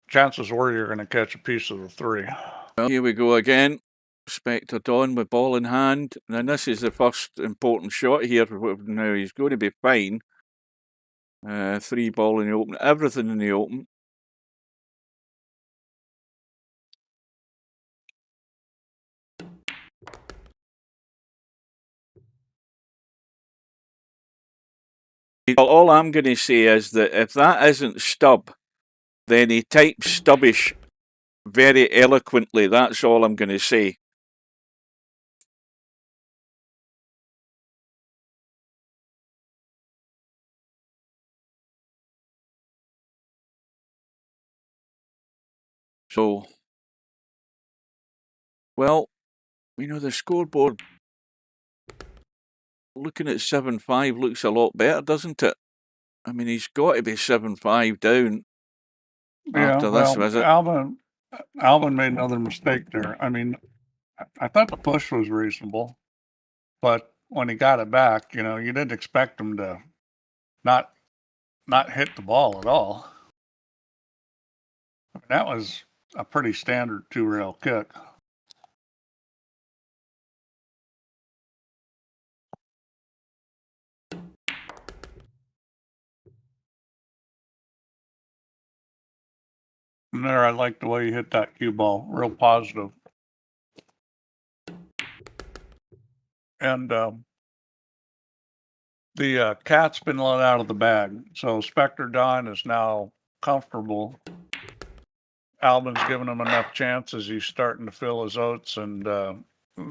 chances were you're going to catch a piece of the 3. Well, here we go again. Spectredawn with ball in hand. And this is the first important shot here. Now he's going to be fine. 3 ball in the open. Everything in the open. Well, all I'm going to say is that if that isn't Stubb, then he types stubbish very eloquently. That's all I'm going to say. So, well, the scoreboard, looking at 7-5 looks a lot better, doesn't it? I mean, he's got to be 7-5 down after this visit. Albin made another mistake there. I mean, I thought the push was reasonable, but when he got it back, you didn't expect him to not hit the ball at all. I mean, that was a pretty standard 2-rail kick. And there, I like the way you hit that cue ball. Real positive. And the cat's been let out of the bag. So Spectredawn is now comfortable. Albin's given him enough chances. He's starting to fill his oats, and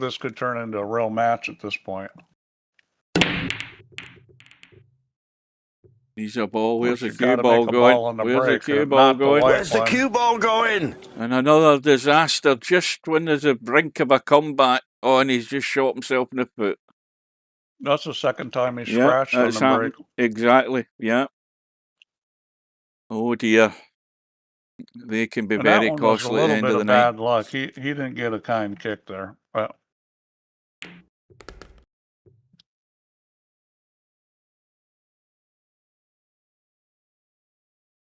this could turn into a real match at this point. He's a ball. Where's the cue ball going? Where's the cue ball going? Where's the cue ball going? And another disaster just when there's a brink of a comeback. Oh, and he's just shot himself in the foot. That's the second time he's scratched on the break. Exactly, yeah. Oh dear. They can be very costly at the end of the night. Bad luck. He didn't get a kind kick there.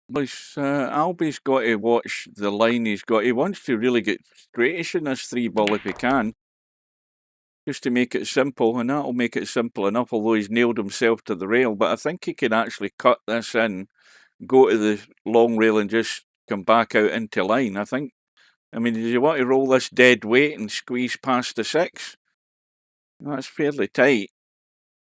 But Albie's got to watch the line he's got. He wants to really get straightish in this 3 ball if he can. Just to make it simple, and that'll make it simple enough, although he's nailed himself to the rail. But I think he can actually cut this in, go to the long rail and just come back out into line, I think. I mean, do you want to roll this dead weight and squeeze past the 6? That's fairly tight.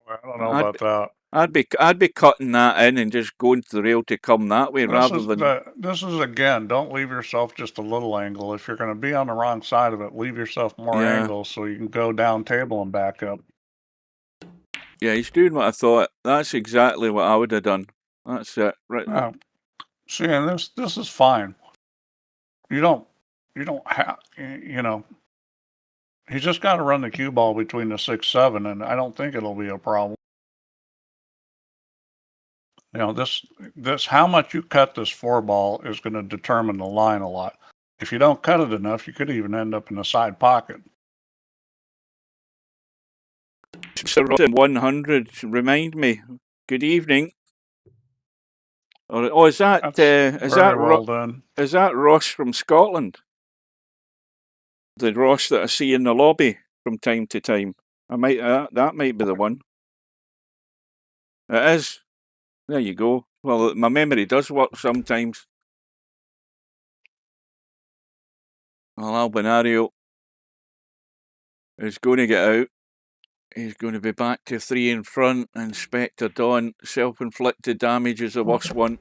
Well, I don't know about that. I'd be cutting that in and just going to the rail to come that way rather than... This is, again, don't leave yourself just a little angle. If you're going to be on the wrong side of it, leave yourself more angle so you can go down table and back up. Yeah, he's doing what I thought. That's exactly what I would have done. That's it. Right. See, and this is fine. You don't have, He's just got to run the cue ball between the 6-7, and I don't think it'll be a problem. You know, this how much you cut this 4 ball is going to determine the line a lot. If you don't cut it enough, you could even end up in the side pocket. Sir 100, remind me. Good evening. Oh, is that is that Ross from Scotland? The Ross that I see in the lobby from time to time. I might that might be the one. It is. There you go. Well, my memory does work sometimes. Well, Albinario is going to get out. He's going to be back to 3 in front, and Spectredawn, self-inflicted damage is the worst one.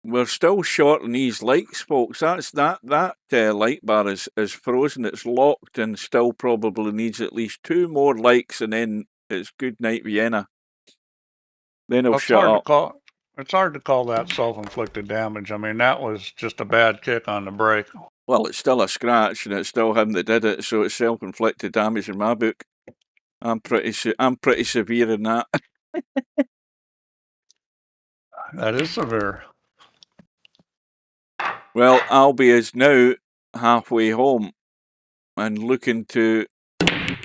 We're still short on these likes, folks. That like bar is frozen. It's locked and still probably needs at least 2 more likes, and then it's good night Vienna. Then it'll shut up. It's hard to call that self-inflicted damage. I mean, that was just a bad kick on the break. Well, it's still a scratch, and it's still him that did it, so it's self-inflicted damage in my book. I'm pretty severe in that. That is severe. Well, Albie is now halfway home and looking to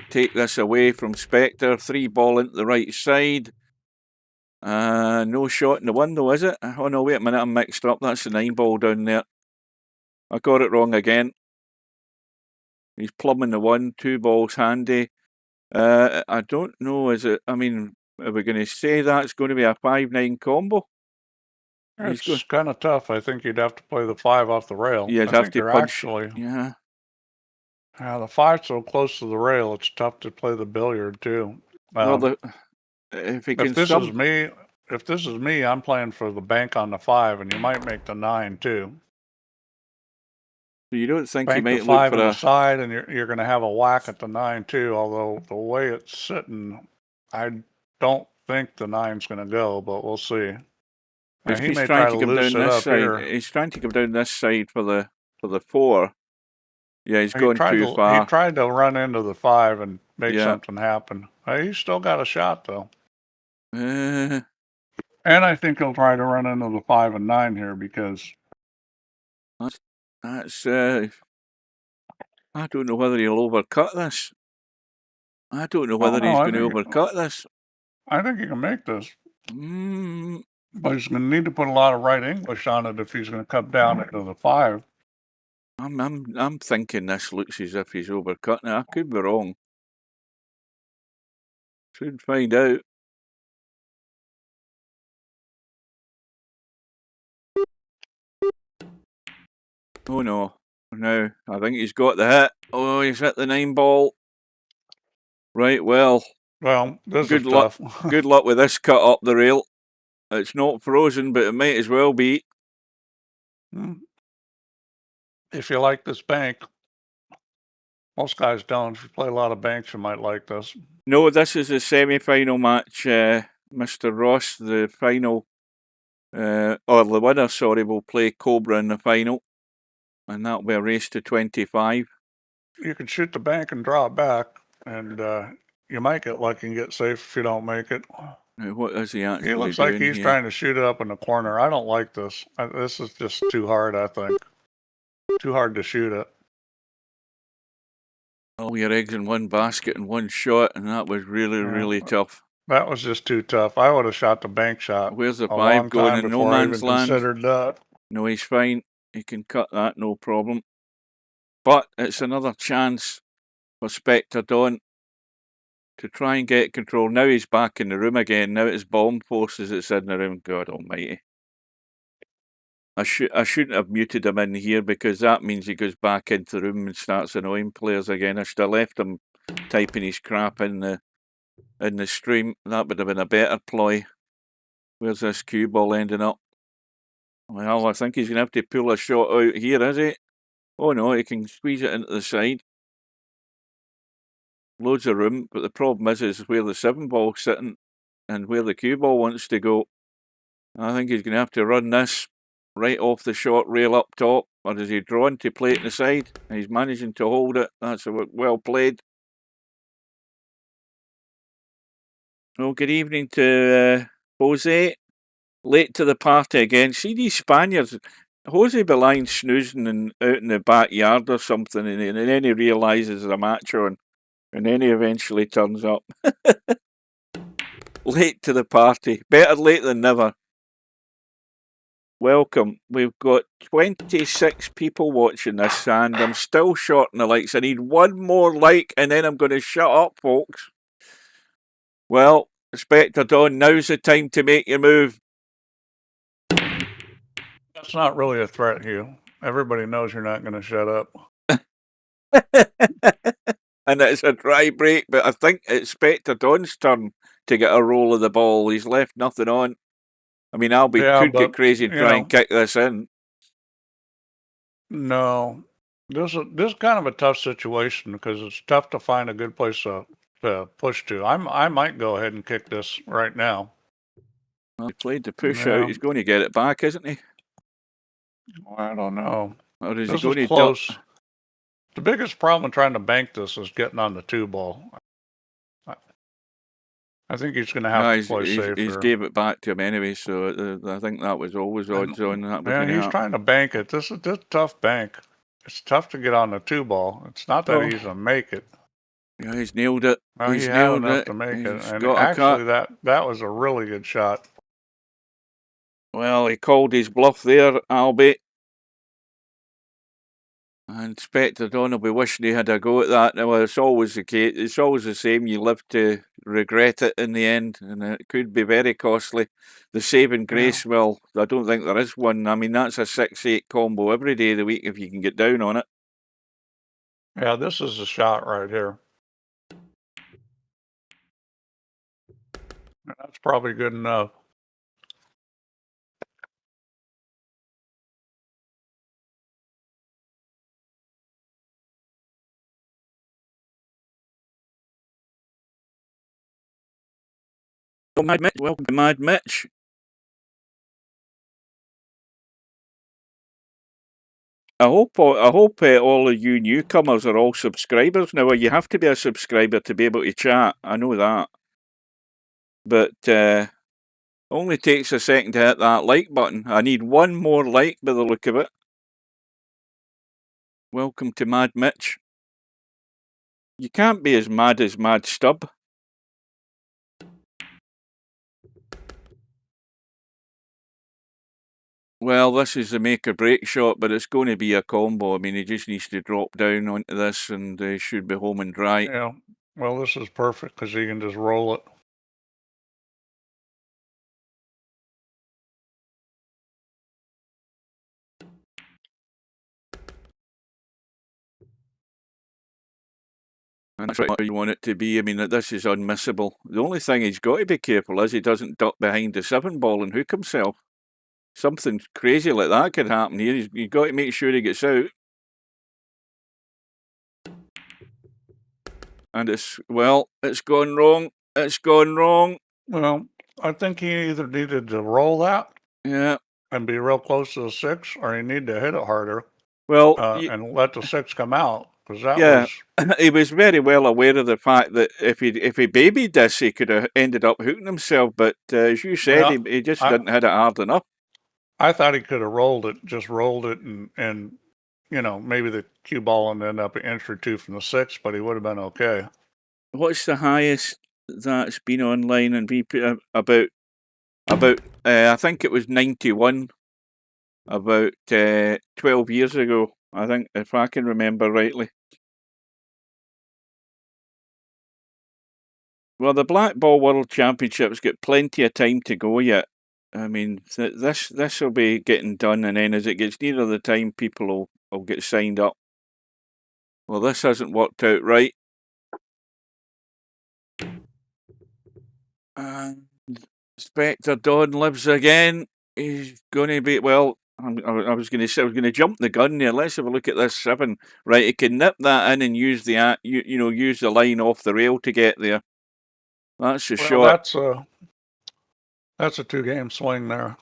take this away from Spectre. 3 ball into the right side. No shot in the window, is it? Oh no, wait a minute, I'm mixed up. That's the 9 ball down there. I got it wrong again. He's plumbing the 1, 2 balls handy. I don't know, is it? I mean, are we going to say that's going to be a 5-9 combo? It's kind of tough. I think you'd have to play the 5 off the rail. Yeah, you'd have to punch. Yeah, the 5's so close to the rail, it's tough to play the billiard too. Well, if this is me, I'm playing for the bank on the 5, and you might make the 9 too. So you don't think bank you might the 5 look for on the side, and you're going to have a whack at the 9 too. Although the way it's sitting, I don't think the 9's going to go, but we'll see. He may try to loose it up here. He's trying to come down this side for the 4. Yeah, he's going too far. He tried to run into the 5 and make something happen. He's still got a shot though. And I think he'll try to run into the 5 and 9 here because that's I don't know whether he'll overcut this. I don't know whether he's going to overcut this. I think he can make this. But he's going to need to put a lot of right English on it if he's going to come down into the 5. I'm thinking this looks as if he's overcutting it. I could be wrong. Should find out. Oh no. No, I think he's got the hit. Oh, he's hit the 9 ball. Right, well. Well, this good is luck. tough. Good luck with this cut up the rail. It's not frozen, but it might as well be. If you like this bank, most guys don't. If you play a lot of banks, you might like this. No, this is a semi-final match, Mr. Ross. The final, or the winner, sorry, will play Cobra in the final. And that'll be a race to 25. You can shoot the bank and draw it back, and you might get lucky and get safe if you don't make it. What is he actually doing? He looks like he's trying to shoot it up in the corner. I don't like this. This is just too hard, I think. Too hard to shoot it. All your eggs in one basket and one shot, and that was really tough. That was just too tough. I would have shot the bank shot. Where's the 5 going in no man's land? Considered that. No, he's fine. He can cut that, no problem. But it's another chance for Spectredawn to try and get control. Now he's back in the room again. Now it's bomb forces that's in the room. God almighty. I shouldn't have muted him in here because that means he goes back into the room and starts annoying players again. I should have left him typing his crap in the stream. That would have been a better ploy. Where's this cue ball ending up? Well, I think he's going to have to pull a shot out here, is he? Oh no, he can squeeze it into the side. Loads of room, but the problem is where the 7 ball's sitting and where the cue ball wants to go. I think he's going to have to run this right off the short rail up top, or is he drawn to play it in the side? He's managing to hold it. That's well played. Well, good evening to Jose. Late to the party again. See these Spaniards. Jose be lying snoozing out in the backyard or something, and then he realises there's a match on, and then he eventually turns up. Late to the party. Better late than never. Welcome. We've got 26 people watching this, and I'm still short on the likes. I need one more like, and then I'm going to shut up, folks. Well, Spectredawn, now's the time to make your move. That's not really a threat, Hugh. Everybody knows you're not going to shut up. And it's a dry break, but I think it's Spectredawn's turn to get a roll of the ball. He's left nothing on. I mean, could get crazy and try and kick this in. No, this is kind of a tough situation because it's tough to find a good place to push to. I might go ahead and kick this right now. Well, he played the push out. He's going to get it back, isn't he? I don't know. Or is this he going is to close. The biggest problem trying to bank this is getting on the 2-ball. I think he's going to have to play safer. He's gave it back to him anyway, so I think that was always odds on that. Yeah, he's trying to bank it. This is a tough bank. It's tough to get on the 2-ball. It's not that easy to make it. Yeah, he's nailed it. Well, he's nailed enough to make it. And got actually, that was a really good shot. Well, he called his bluff there, Albie. And Spectredawn will be wishing he had a go at that. Now, it's always the case. It's always the same. You live to regret it in the end, and it could be very costly. The saving grace, well, I don't think there is one. I mean, that's a 6-8 combo every day of the week if you can get down on it. Yeah, this is a shot right here. That's probably good enough. Well, Mad Mitch, welcome to Mad Mitch. I hope all of you newcomers are all subscribers now. You have to be a subscriber to be able to chat. I know that, but only takes a second to hit that like button. I need one more like by the look of it. Welcome to Mad Mitch. You can't be as Mad Stub. Well, this is the make or break shot, but it's going to be a combo. I mean, he just needs to drop down onto this and should be home and dry. Yeah, well, this is perfect because he can just roll it. And that's what you want it to be. I mean, this is unmissable. The only thing he's got to be careful is he doesn't duck behind the 7-ball and hook himself. Something crazy like that could happen here. You've got to make sure he gets out. And it's gone wrong. It's gone wrong. Well, I think he either needed to roll that. Yeah. And be real close to the 6, or he needed to hit it harder. Well, and let the 6 come out. Because he was very well aware of the fact that if he babied this, he could have ended up hooking himself. But as you said, he just didn't hit it hard enough. I thought he could have rolled it, and you know, maybe the cue ball and end up an inch or two from the 6, but he would have been okay. What's the highest that's been online in VP? About I think it was 91, about 12 years ago, I think, if I can remember rightly. Well, the Black Ball World Championships got plenty of time to go yet. I mean, this will be getting done, and then as it gets nearer the time, people will get signed up. Well, this hasn't worked out right. And Spectredawn lives again. He's going to be, well, I was going to say, I was going to jump the gun there. Let's have a look at this 7. Right, he can nip that in and use the use the line off the rail to get there. That's a shot. That's a 2-game swing there.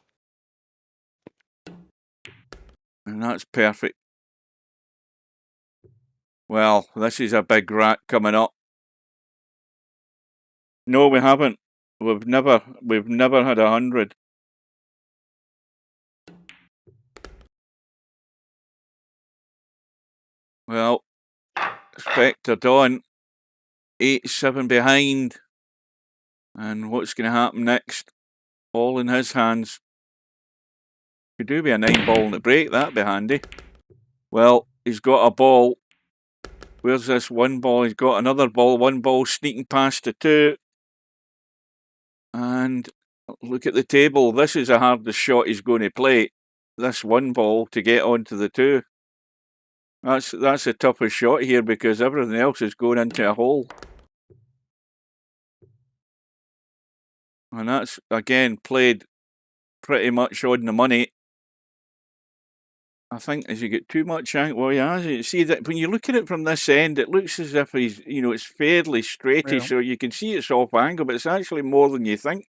And that's perfect. Well, this is a big rat coming up. No, we haven't. We've never had 100. Well, Spectredawn, 8-7 behind. And what's going to happen next? All in his hands. Could do be a 9-ball in the break, that'd be handy. Well, he's got a ball. Where's this 1 ball? He's got another ball. 1 ball sneaking past the 2. And look at the table. This is the hardest shot he's going to play. This 1 ball to get onto the 2. That's the toughest shot here because everything else is going into a hole. And that's, again, played pretty much on the money. I think as you get too much angle, well, yeah, you see that when you look at it from this end, it looks as if he's, you know, it's fairly straighty, so you can see it's off angle, but it's actually more than you think.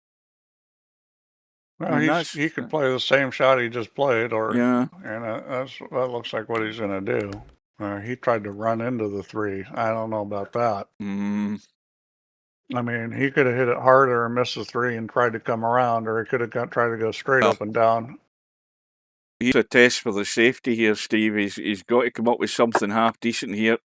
Well, he could play the same shot he just played, or yeah, and that looks like what he's going to do. He tried to run into the 3. I don't know about that. I mean, he could have hit it harder and missed the 3 and tried to come around, or he could have tried to go straight up and down. He's a test for the safety here, Steve. He's got to come up with something half decent here.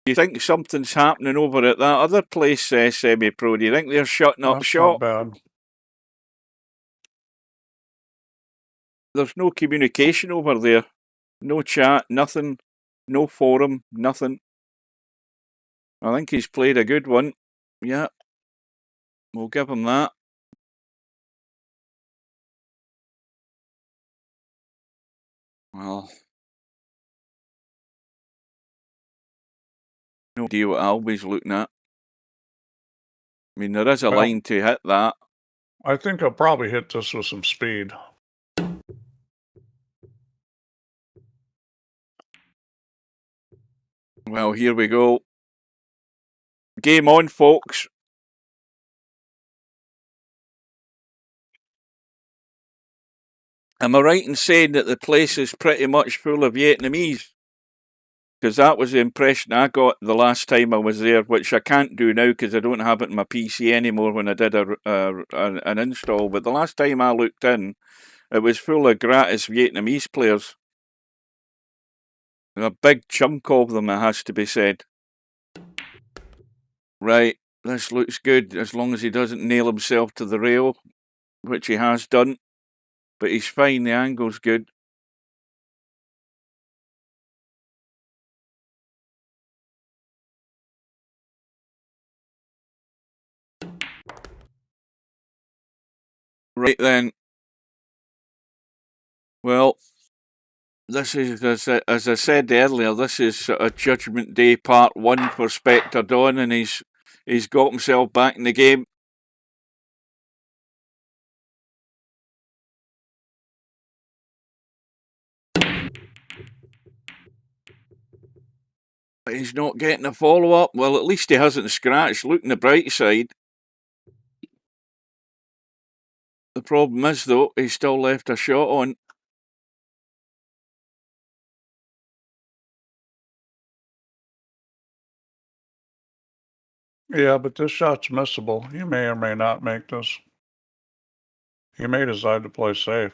Do you think something's happening over at that other place, Semi-Pro? Do you think they're shutting up shop? Not bad. There's no communication over there. No chat, nothing. No forum, nothing. I think he's played a good one. Yeah. We'll give him that. Well, no idea what Albie's looking at. I mean, there is a line to hit that. I think I'll probably hit this with some speed. Well, here we go. Game on, folks. Am I right in saying that the place is pretty much full of Vietnamese? Because that was the impression I got the last time I was there, which I can't do now because I don't have it in my PC anymore when I did an install. But the last time I looked in, it was full of gratis Vietnamese players. A big chunk of them, it has to be said. Right, this looks good as long as he doesn't nail himself to the rail, which he has done. But he's fine, the angle's good. Right then. Well, this is, as I said earlier, this is a Judgment Day Part 1 for Spectredawn, and he's got himself back in the game. But he's not getting a follow-up. Well, at least he hasn't scratched. Look on the bright side. The problem is, though, he still left a shot on. Yeah, but this shot's missable. You may or may not make this. He may decide to play safe.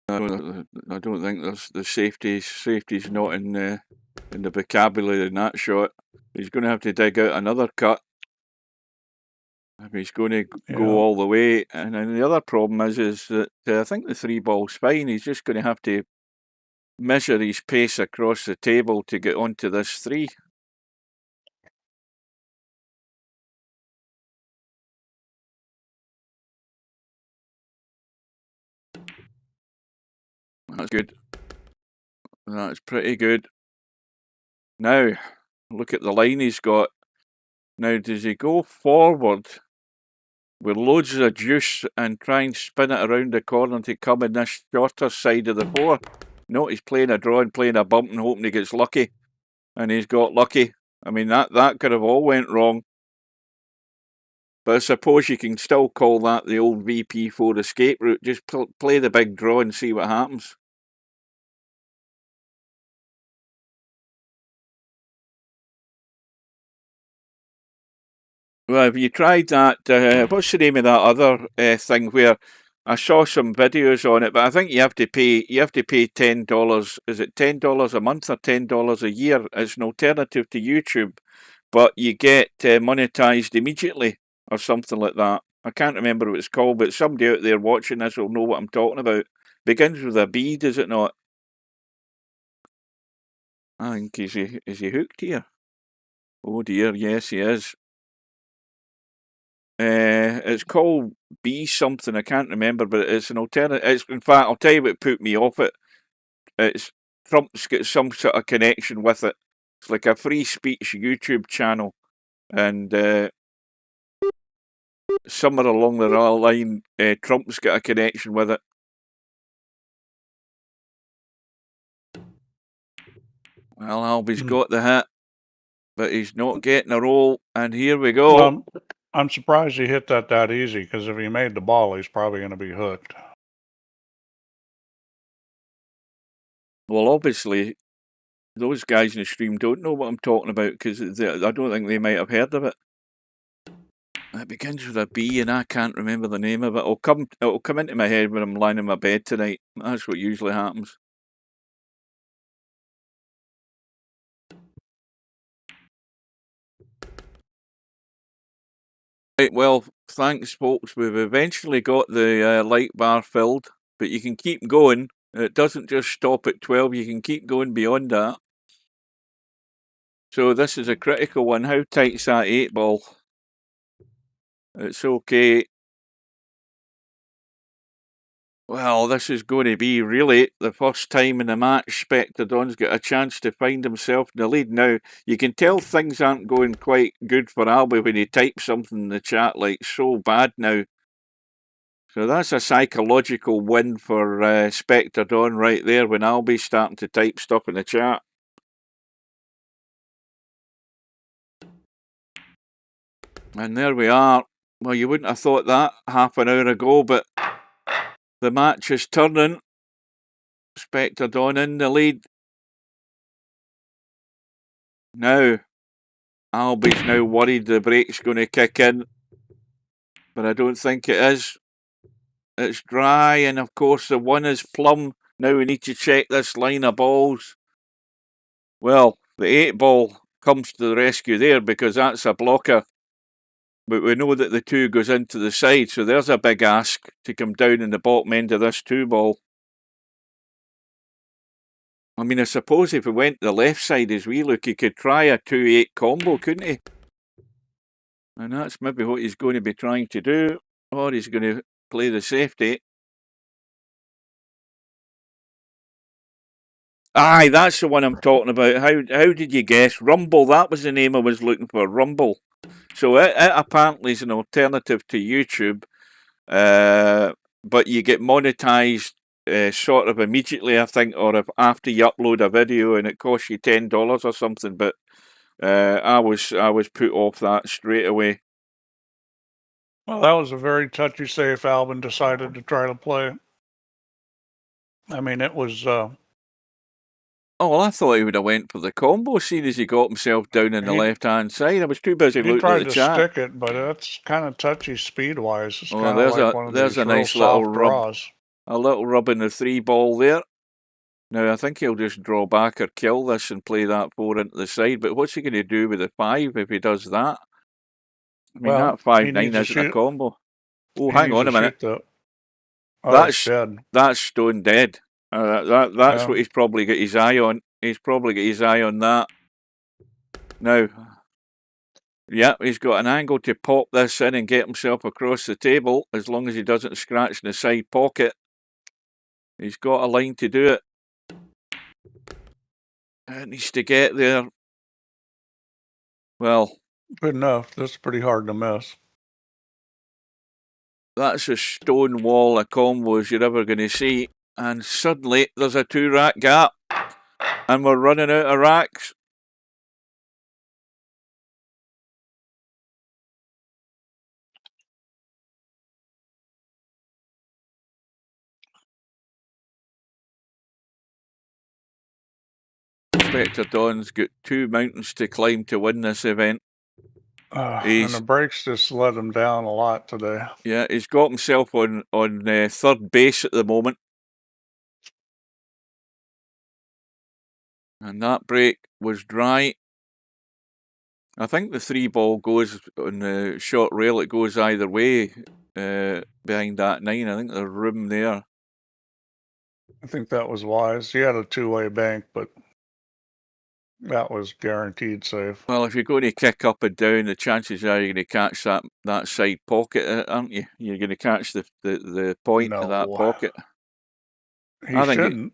I don't think there's the safety's not in the vocabulary in that shot. He's going to have to dig out another cut if he's going to go all the way. And then the other problem is that I think the 3-ball's fine. He's just going to have to measure his pace across the table to get onto this 3. That's good. That's pretty good. Now, look at the line he's got. Now, does he go forward with loads of juice and try and spin it around the corner to come in this shorter side of the 4? No, he's playing a draw and playing a bump and hoping he gets lucky. And he's got lucky. I mean, that could have all went wrong. But I suppose you can still call that the old VP4 escape route. Just play the big draw and see what happens. Well, have you tried that? What's the name of that other thing where I saw some videos on it, but I think you have to pay. You have to pay $10. Is it $10 a month or $10 a year? It's an alternative to YouTube, but you get monetized immediately or something like that. I can't remember what it's called, but somebody out there watching this will know what I'm talking about. Begins with a B, does it not? I think is he hooked here? Oh dear, yes he is. It's called B something, I can't remember, but it's an alternative. In fact, I'll tell you what put me off it. It's Trump's got some sort of connection with it. It's like a free speech YouTube channel, and somewhere along the line, Trump's got a connection with it. Well, Albie's got the hit, but he's not getting a roll, and here we go. Well, I'm surprised he hit that easy, because if he made the ball, he's probably going to be hooked. Well, obviously, those guys in the stream don't know what I'm talking about, because I don't think they might have heard of it. It begins with a B, and I can't remember the name of it. It'll come into my head when I'm lying in my bed tonight. That's what usually happens. Right, well, thanks, folks. We've eventually got the light bar filled, but you can keep going. It doesn't just stop at 12. You can keep going beyond that. So this is a critical one. How tight's that 8 ball? It's okay. Well, this is going to be really the first time in the match Spectredawn's got a chance to find himself in the lead. Now, you can tell things aren't going quite good for Albie when he types something in the chat like so bad now. So that's a psychological win for Spectredawn right there when Albie's starting to type stuff in the chat. And there we are. Well, you wouldn't have thought that half an hour ago, but the match is turning. Spectredawn in the lead. Now, Albie's now worried the break's going to kick in, but I don't think it is. It's dry, and of course the one is plumb. Now we need to check this line of balls. Well, the 8 ball comes to the rescue there because that's a blocker. But we know that the 2 goes into the side, so there's a big ask to come down in the bottom end of this 2 ball. I mean, I suppose if he went to the left side as we look, he could try a 2-8 combo, couldn't he? And that's maybe what he's going to be trying to do. Or he's going to play the safety. Aye, that's the one I'm talking about. How did you guess? Rumble, that was the name I was looking for, Rumble. So it apparently is an alternative to YouTube, but you get monetized sort of immediately, I think, or if after you upload a video, and it costs you $10 or something. But I was put off that straight away. Well, that was a very touchy safe Albin decided to try to play. I mean, it was... Oh, well, I thought he would have went for the combo, seeing as he got himself down in the left-hand side. I was too busy looking at the chat. He tried to stick it, but that's kind of touchy speed-wise. It's oh, there's a nice little rub. Draws. A little rub in the 3 ball there. Now, I think he'll just draw back or kill this and play that 4 into the side. But what's he going to do with the 5 if he does that? I mean, that 5-9 isn't a combo. Oh, hang on a minute. That's stone dead. That's what he's probably got his eye on. He's probably got his eye on that. Now, yeah, he's got an angle to pop this in and get himself across the table, as long as he doesn't scratch in the side pocket. He's got a line to do it. It needs to get there. Well, good enough. That's pretty hard to miss. That's a stone wall of combos you're ever going to see. And suddenly there's a 2-rack gap. And we're running out of racks. Spectredawn's got 2 mountains to climb to win this event. And the brakes just let him down a lot today. Yeah, he's got himself on third base at the moment. And that brake was dry. I think the 3-ball goes on the short rail. It goes either way behind that 9. I think there's room there. I think that was wise. He had a 2-way bank, but that was guaranteed safe. Well, if you're going to kick up and down, the chances are you're going to catch that side pocket, aren't you? You're going to catch the point of that pocket. I think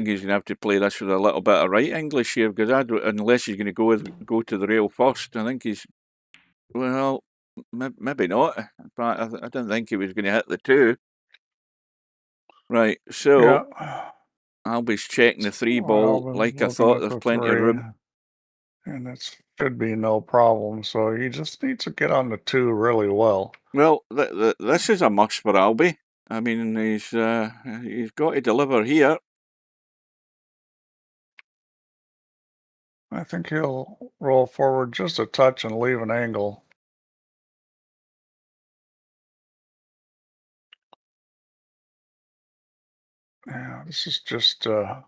he's going to have to play this with a little bit of right English here, because unless he's going to go to the rail first, I think he's, well, maybe not. But I didn't think he was going to hit the 2. Right, so Albie's checking the 3-ball. Like I thought, there's plenty of room. And it should be no problem. So he just needs to get on the 2 really well. Well, this is a must for Albie. I mean, he's got to deliver here. I think he'll roll forward just a touch and leave an angle. Yeah, this is just, well,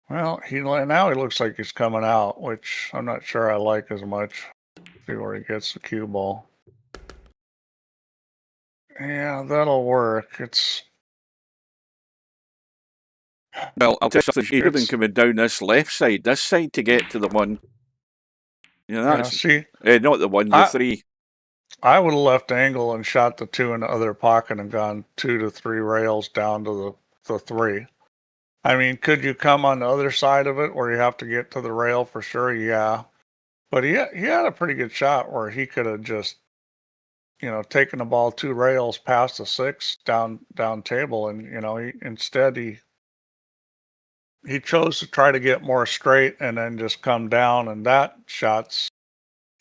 now he looks like he's coming out, which I'm not sure I like as much. See where he gets the cue ball. Yeah, that'll work. It's... Well, I'll tell you something. He would have been coming down this left side, this side to get to the 1. Yeah, that's not the 1, the 3. I would have left angle and shot the 2 in the other pocket and gone 2 to 3 rails down to the 3. I mean, could you come on the other side of it where you have to get to the rail for sure? Yeah. But he had a pretty good shot where he could have just, taken the ball 2 rails past the 6 down table. And, instead he chose to try to get more straight and then just come down. And that shot's,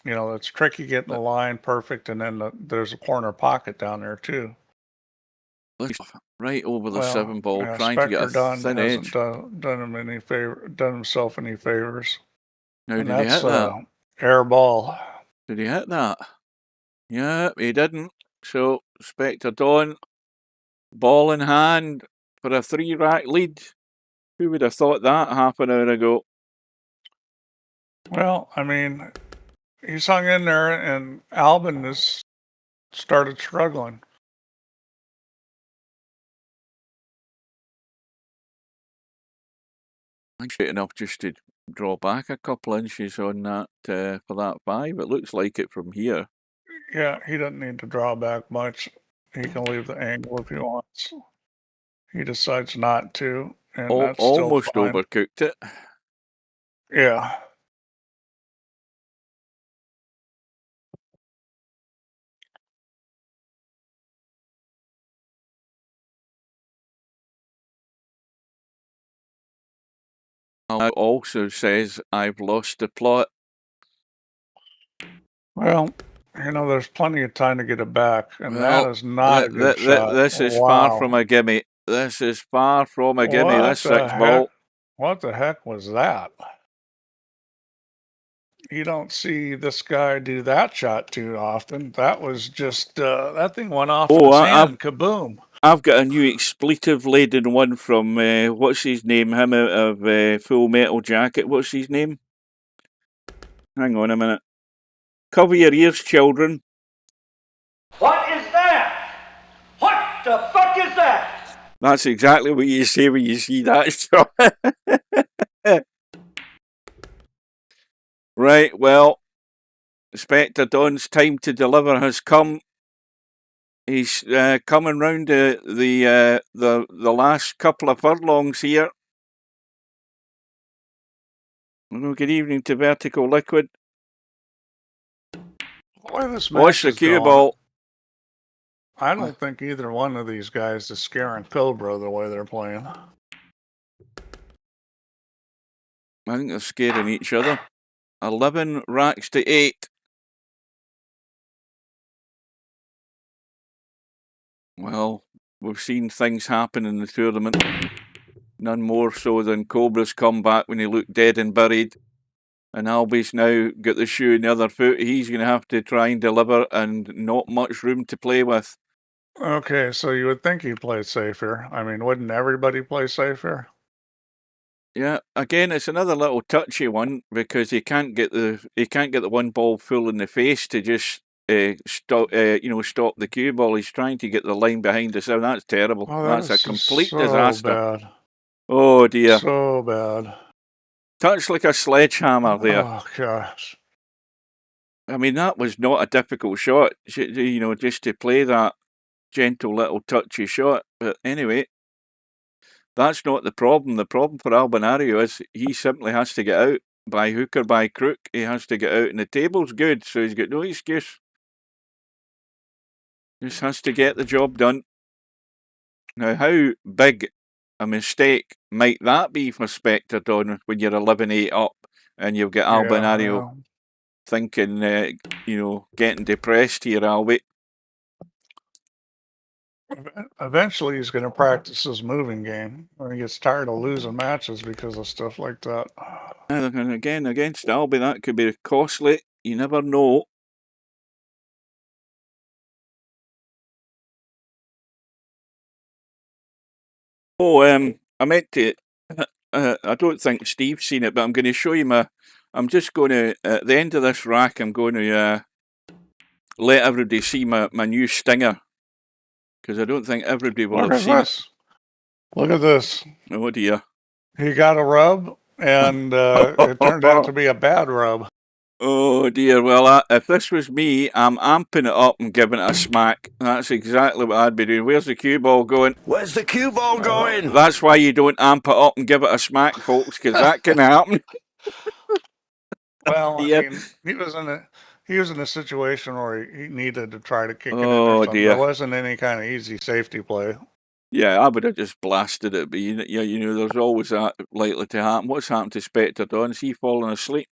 it's tricky getting the line perfect. And then there's a corner pocket down there too. Right over the 7-ball, trying to get a thin edge. Done himself any favors. Now, did he hit that? Air ball. Did he hit that? Yeah, he didn't. So, Spectredawn, ball in hand for a 3-rack lead. Who would have thought that half an hour ago? Well, I mean, he's hung in there, and Albin has started struggling. I'm straight enough just to draw back a couple inches on that for that 5. It looks like it from here. Yeah, he doesn't need to draw back much. He can leave the angle if he wants. He decides not to, and that's almost still fine. Overcooked it. Yeah. Also says, I've lost the plot. Well, there's plenty of time to get it back, and that is not a good shot. This is far from a gimme. This is far from a gimme. This 6-ball. What the heck was that? You don't see this guy do that shot too often. That was just, that thing went off in his hand, kaboom. I've got a new expletive-laden one from, what's his name, him out of Full Metal Jacket. What's his name? Hang on a minute. Cover your ears, children. What is that? What the fuck is that? That's exactly what you say when you see that shot. Right, well, Spectredawn's time to deliver has come. He's coming round the last couple of furlongs here. Well, good evening to Vertical Liquid. Boy, this match Watch the cue ball. I don't think either one of these guys is scaring Cobra the way they're playing. I think they're scaring each other. 11 racks to 8. Well, we've seen things happen in the tournament. None more so than Cobra's comeback when he looked dead and buried. And Albie's now got the shoe in the other foot. He's going to have to try and deliver and not much room to play with. Okay, so you would think he played safe here. I mean, wouldn't everybody play safe here? Yeah, again, it's another little touchy one because he can't get the one ball full in the face to just stop the cue ball. He's trying to get the line behind the seven. That's terrible. Oh, that's a complete so disaster. Bad. Oh dear. So bad. Touch like a sledgehammer there. Oh gosh. I mean, that was not a difficult shot. Just to play that gentle little touchy shot. But anyway, that's not the problem. The problem for Albinario is he simply has to get out by hook or by crook. He has to get out, and the table's good, so he's got no excuse. Just has to get the job done. Now, how big a mistake might that be for Spectredawn when you're 11-8 up and you've got Albinario thinking, getting depressed here, Albie? Eventually, he's going to practice his moving game when he gets tired of losing matches because of stuff like that. And again, against Albie, that could be costly. You never know. Oh, I meant to. I don't think Steve's seen it, but I'm going to show you I'm just going to, at the end of this rack, I'm going to let everybody see my new stinger. Because I don't think everybody will have seen it. Look at this. Oh dear. He got a rub, and it turned out to be a bad rub. Oh dear. Well, if this was me, I'm amping it up and giving it a smack. That's exactly what I'd be doing. Where's the cue ball going? Where's the cue ball going? That's why you don't amp it up and give it a smack, folks, because that can happen. Well, I mean, he was in a situation where he needed to try to kick it in or something. Dear. There wasn't any kind of easy safety play. Yeah, I would have just blasted it, but there's always that likely to happen. What's happened to Spectredawn? Is he falling asleep?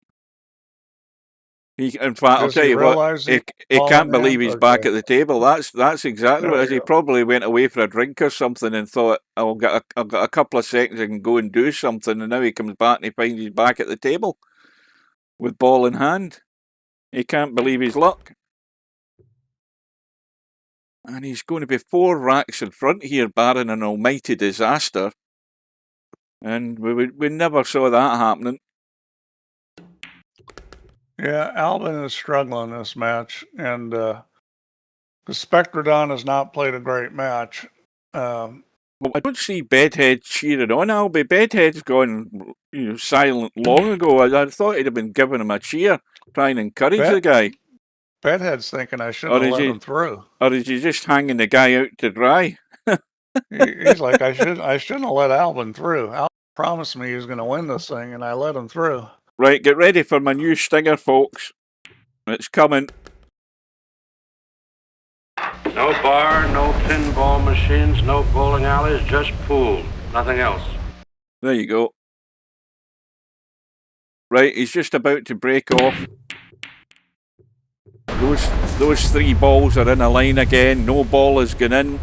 In fact, I'll tell you what, he can't believe he's back at the table. That's exactly what it is. He probably went away for a drink or something and thought, I've got a couple of seconds, I can go and do something, and now he comes back and he finds he's back at the table with ball in hand. He can't believe his luck. And he's going to be 4 racks in front here, barring an almighty disaster. And we never saw that happening. Yeah, Albin is struggling this match, and the Spectredawn has not played a great match. Well, I don't see Bedhead cheering on Albie. Bedhead's gone silent long ago. I thought he'd have been giving him a cheer, trying to encourage the guy. Bedhead's thinking I shouldn't have let him through. Or is he just hanging the guy out to dry? He's like, I shouldn't have let Albin through. Albin promised me he was going to win this thing, and I let him through. Right, get ready for my new stinger, folks. It's coming. No bar, no pinball machines, no bowling alleys, just pool. Nothing else. There you go. Right, he's just about to break off. Those 3 balls are in a line again. No ball has gone in.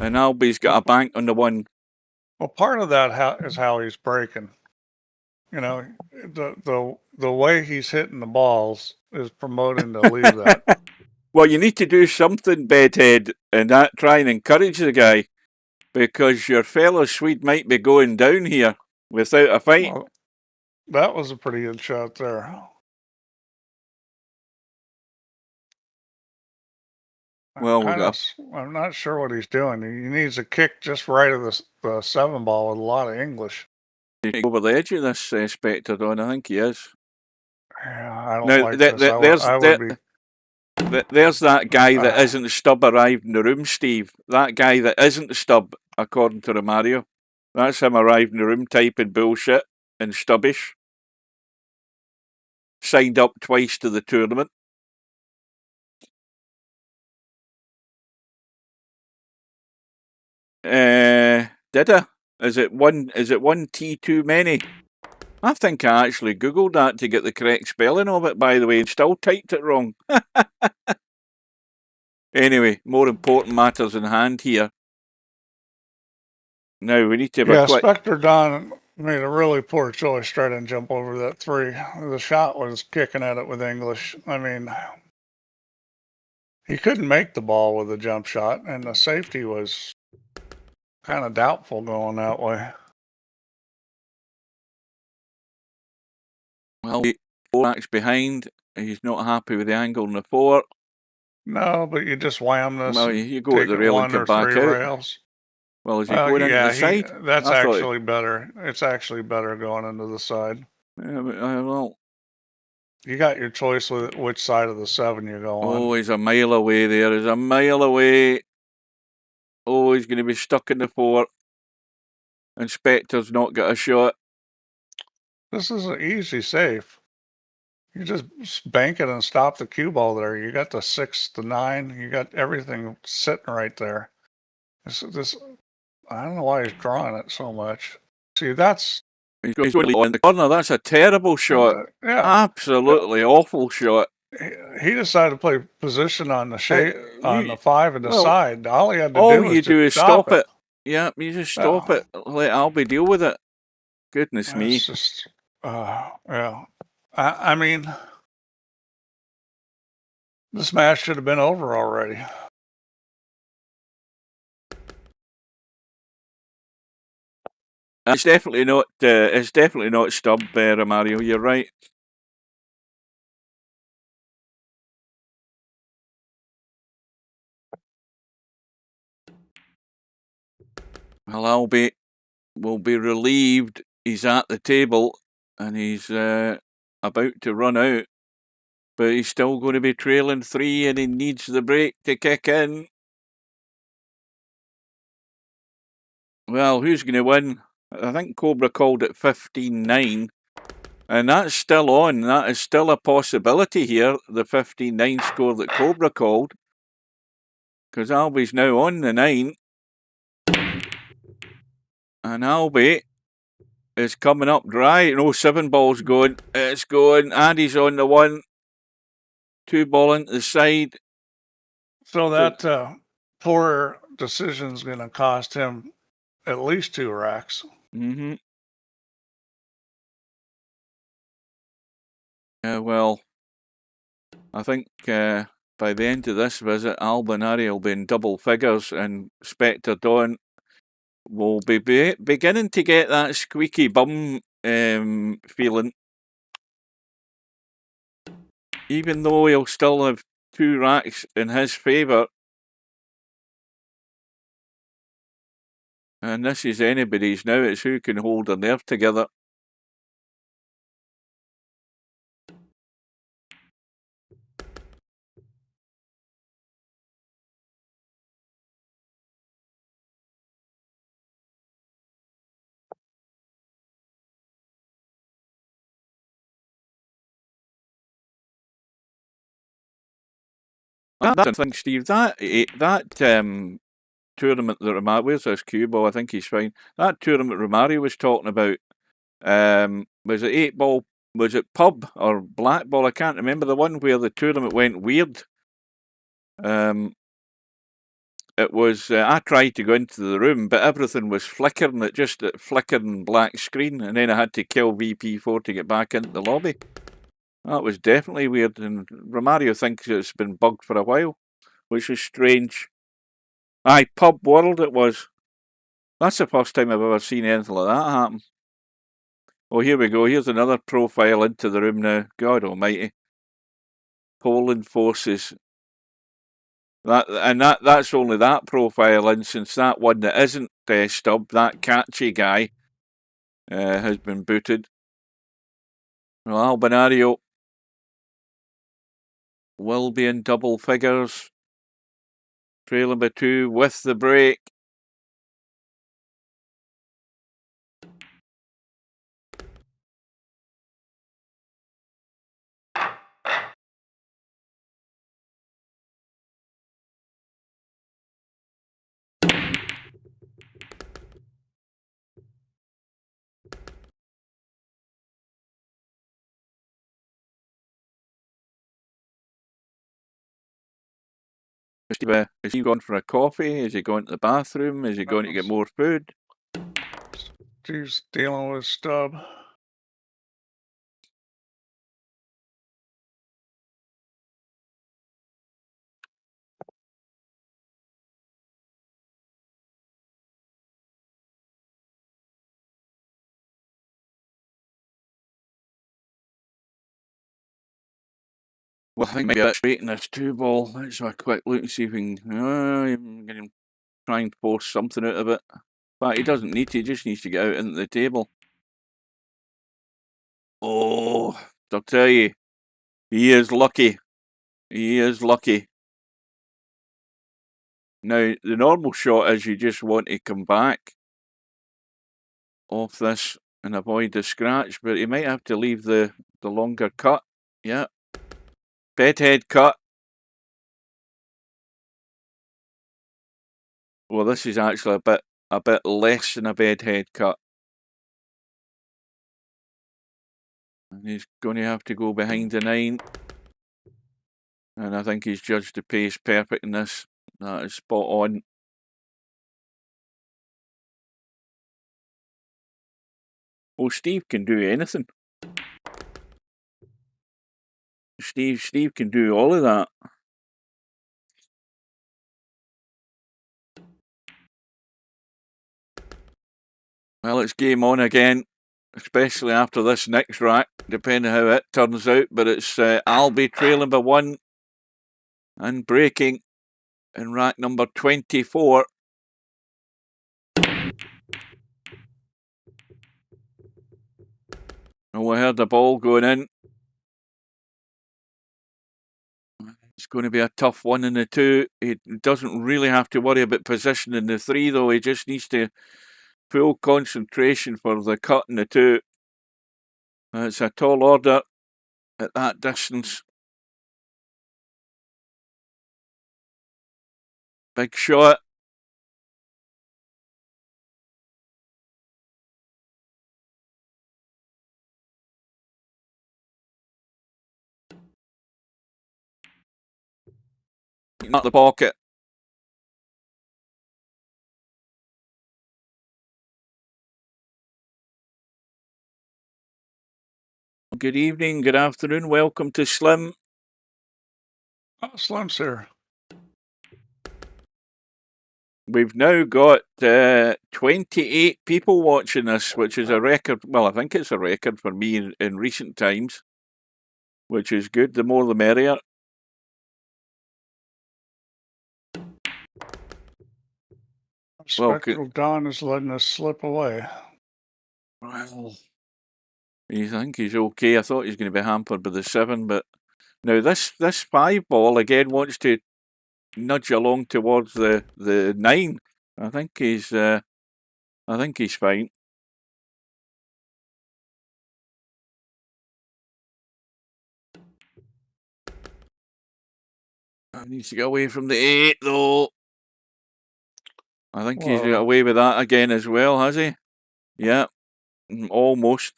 And Albie's got a bank on the one. Well, part of that is how he's breaking. The way he's hitting the balls is promoting to leave that. Well, you need to do something, Bedhead, and try and encourage the guy, because your fellow Swede might be going down here without a fight. Well, that was a pretty good shot there. Well, I'm not sure what he's doing. He needs a kick just right of the 7 ball with a lot of English. Over the edge of this Spectredawn, I think he is. Yeah, I don't like this. There's that guy that isn't Stub arrived in the room, Steve. That guy that isn't Stub, according to Romario. That's him arrived in the room typing bullshit and stubbish. Signed up twice to the tournament. Did I? Is it one T too many? I think I actually Googled that to get the correct spelling of it, by the way, and still typed it wrong. Anyway, more important matters in hand here. Now we need to have a quick... Spectredawn made a really poor choice trying to jump over that 3. The shot was kicking at it with English. I mean, he couldn't make the ball with a jump shot, and the safety was kind of doubtful going that way. Well, 4 racks behind. He's not happy with the angle in the 4. No, but you just wham this. Well, you go to the rail and come back out. Rails. Well, is he going into the side? That's actually better. It's actually better going into the side. Yeah, but, well, you got your choice with which side of the 7 you go on. Oh, he's a mile away there. He's a mile away. Oh, he's going to be stuck in the 4. And Spectre's not got a shot. This is an easy save. You just bank it and stop the cue ball there. You got the 6, the 9. You got everything sitting right there. This. I don't know why he's drawing it so much. See, that's... He's really on the corner. That's a terrible shot. Yeah. Absolutely awful shot. He decided to play position on the on the 5 and the side. All he had to do is stop it. Yeah, you just stop it. Let Albie deal with it. Goodness me. It's just, yeah. I mean, this match should have been over already. It's definitely not. It's definitely not stub, Romario. You're right. Well, Albie will be relieved. He's at the table and he's about to run out, but he's still going to be trailing 3, and he needs the break to kick in. Well, who's going to win? I think Cobra called it 15-9, and that's still on. That is still a possibility here, the 15-9 score that Cobra called, because Albie's now on the 9, and Albie is coming up dry. No, 7 balls going. It's going. Addy's on the 1. 2 ball into the side. So that poor decision's going to cost him at least 2 racks. Mm-hmm. Well, I think by the end of this visit, Albinario will be in double figures, and Spectredawn will be beginning to get that squeaky bum feeling. Even though he'll still have 2 racks in his favour. And this is anybody's now. It's who can hold their nerve together. I think, Steve, that tournament that Romario, where's this cue ball? I think he's fine. That tournament Romario was talking about, was it 8 ball? Was it pub or black ball? I can't remember the one where the tournament went weird. It was. I tried to go into the room, but everything was flickering. It just flickering black screen, and then I had to kill VP4 to get back into the lobby. That was definitely weird, and Romario thinks it's been bugged for a while, which is strange. Aye, Pub World it was. That's the first time I've ever seen anything like that happen. Oh, here we go. Here's another profile into the room now. God almighty. Poland forces. That's only that profile in, since that one that isn't Stub, that catchy guy, has been booted. Well, Albinario will be in double figures. Trailing by 2 with the break. Is he going for a coffee? Is he going to the bathroom? Is he going to get more food? He's dealing with Stub. Well, I think maybe that's straight in this 2-ball. Let's have a quick look and see if we can try and force something out of it. But he doesn't need to, he just needs to get out into the table. Oh, I'll tell you, he is lucky. He is lucky. Now, the normal shot is you just want to come back off this and avoid the scratch, but he might have to leave the longer cut. Yeah. Bedhead cut. Well, this is actually a bit less than a bedhead cut. And he's going to have to go behind the 9. And I think he's judged the pace perfect in this. That is spot on. Oh, Steve can do anything. Steve can do all of that. Well, it's game on again, especially after this next rack, depending how it turns out. But it's Albi trailing by 1 and breaking in rack number 24. And we heard the ball going in. It's going to be a tough one in the 2. He doesn't really have to worry about position in the 3, though. He just needs to full concentration for the cut in the 2. It's a tall order at that distance. Big shot. Not the pocket. Good evening, good afternoon. Welcome to Slim. Oh, Slim's here. We've now got 28 people watching this, which is a record. Well, I think it's a record for me in recent times, which is good. The more the merrier. Spectredawn is letting us slip away. Well, you think he's okay. I thought he was going to be hampered by the 7, but now this 5-ball again wants to nudge along towards the 9. I think he's fine. He needs to get away from the 8 though. I think he's got away with that again as well, has he? Yeah, almost.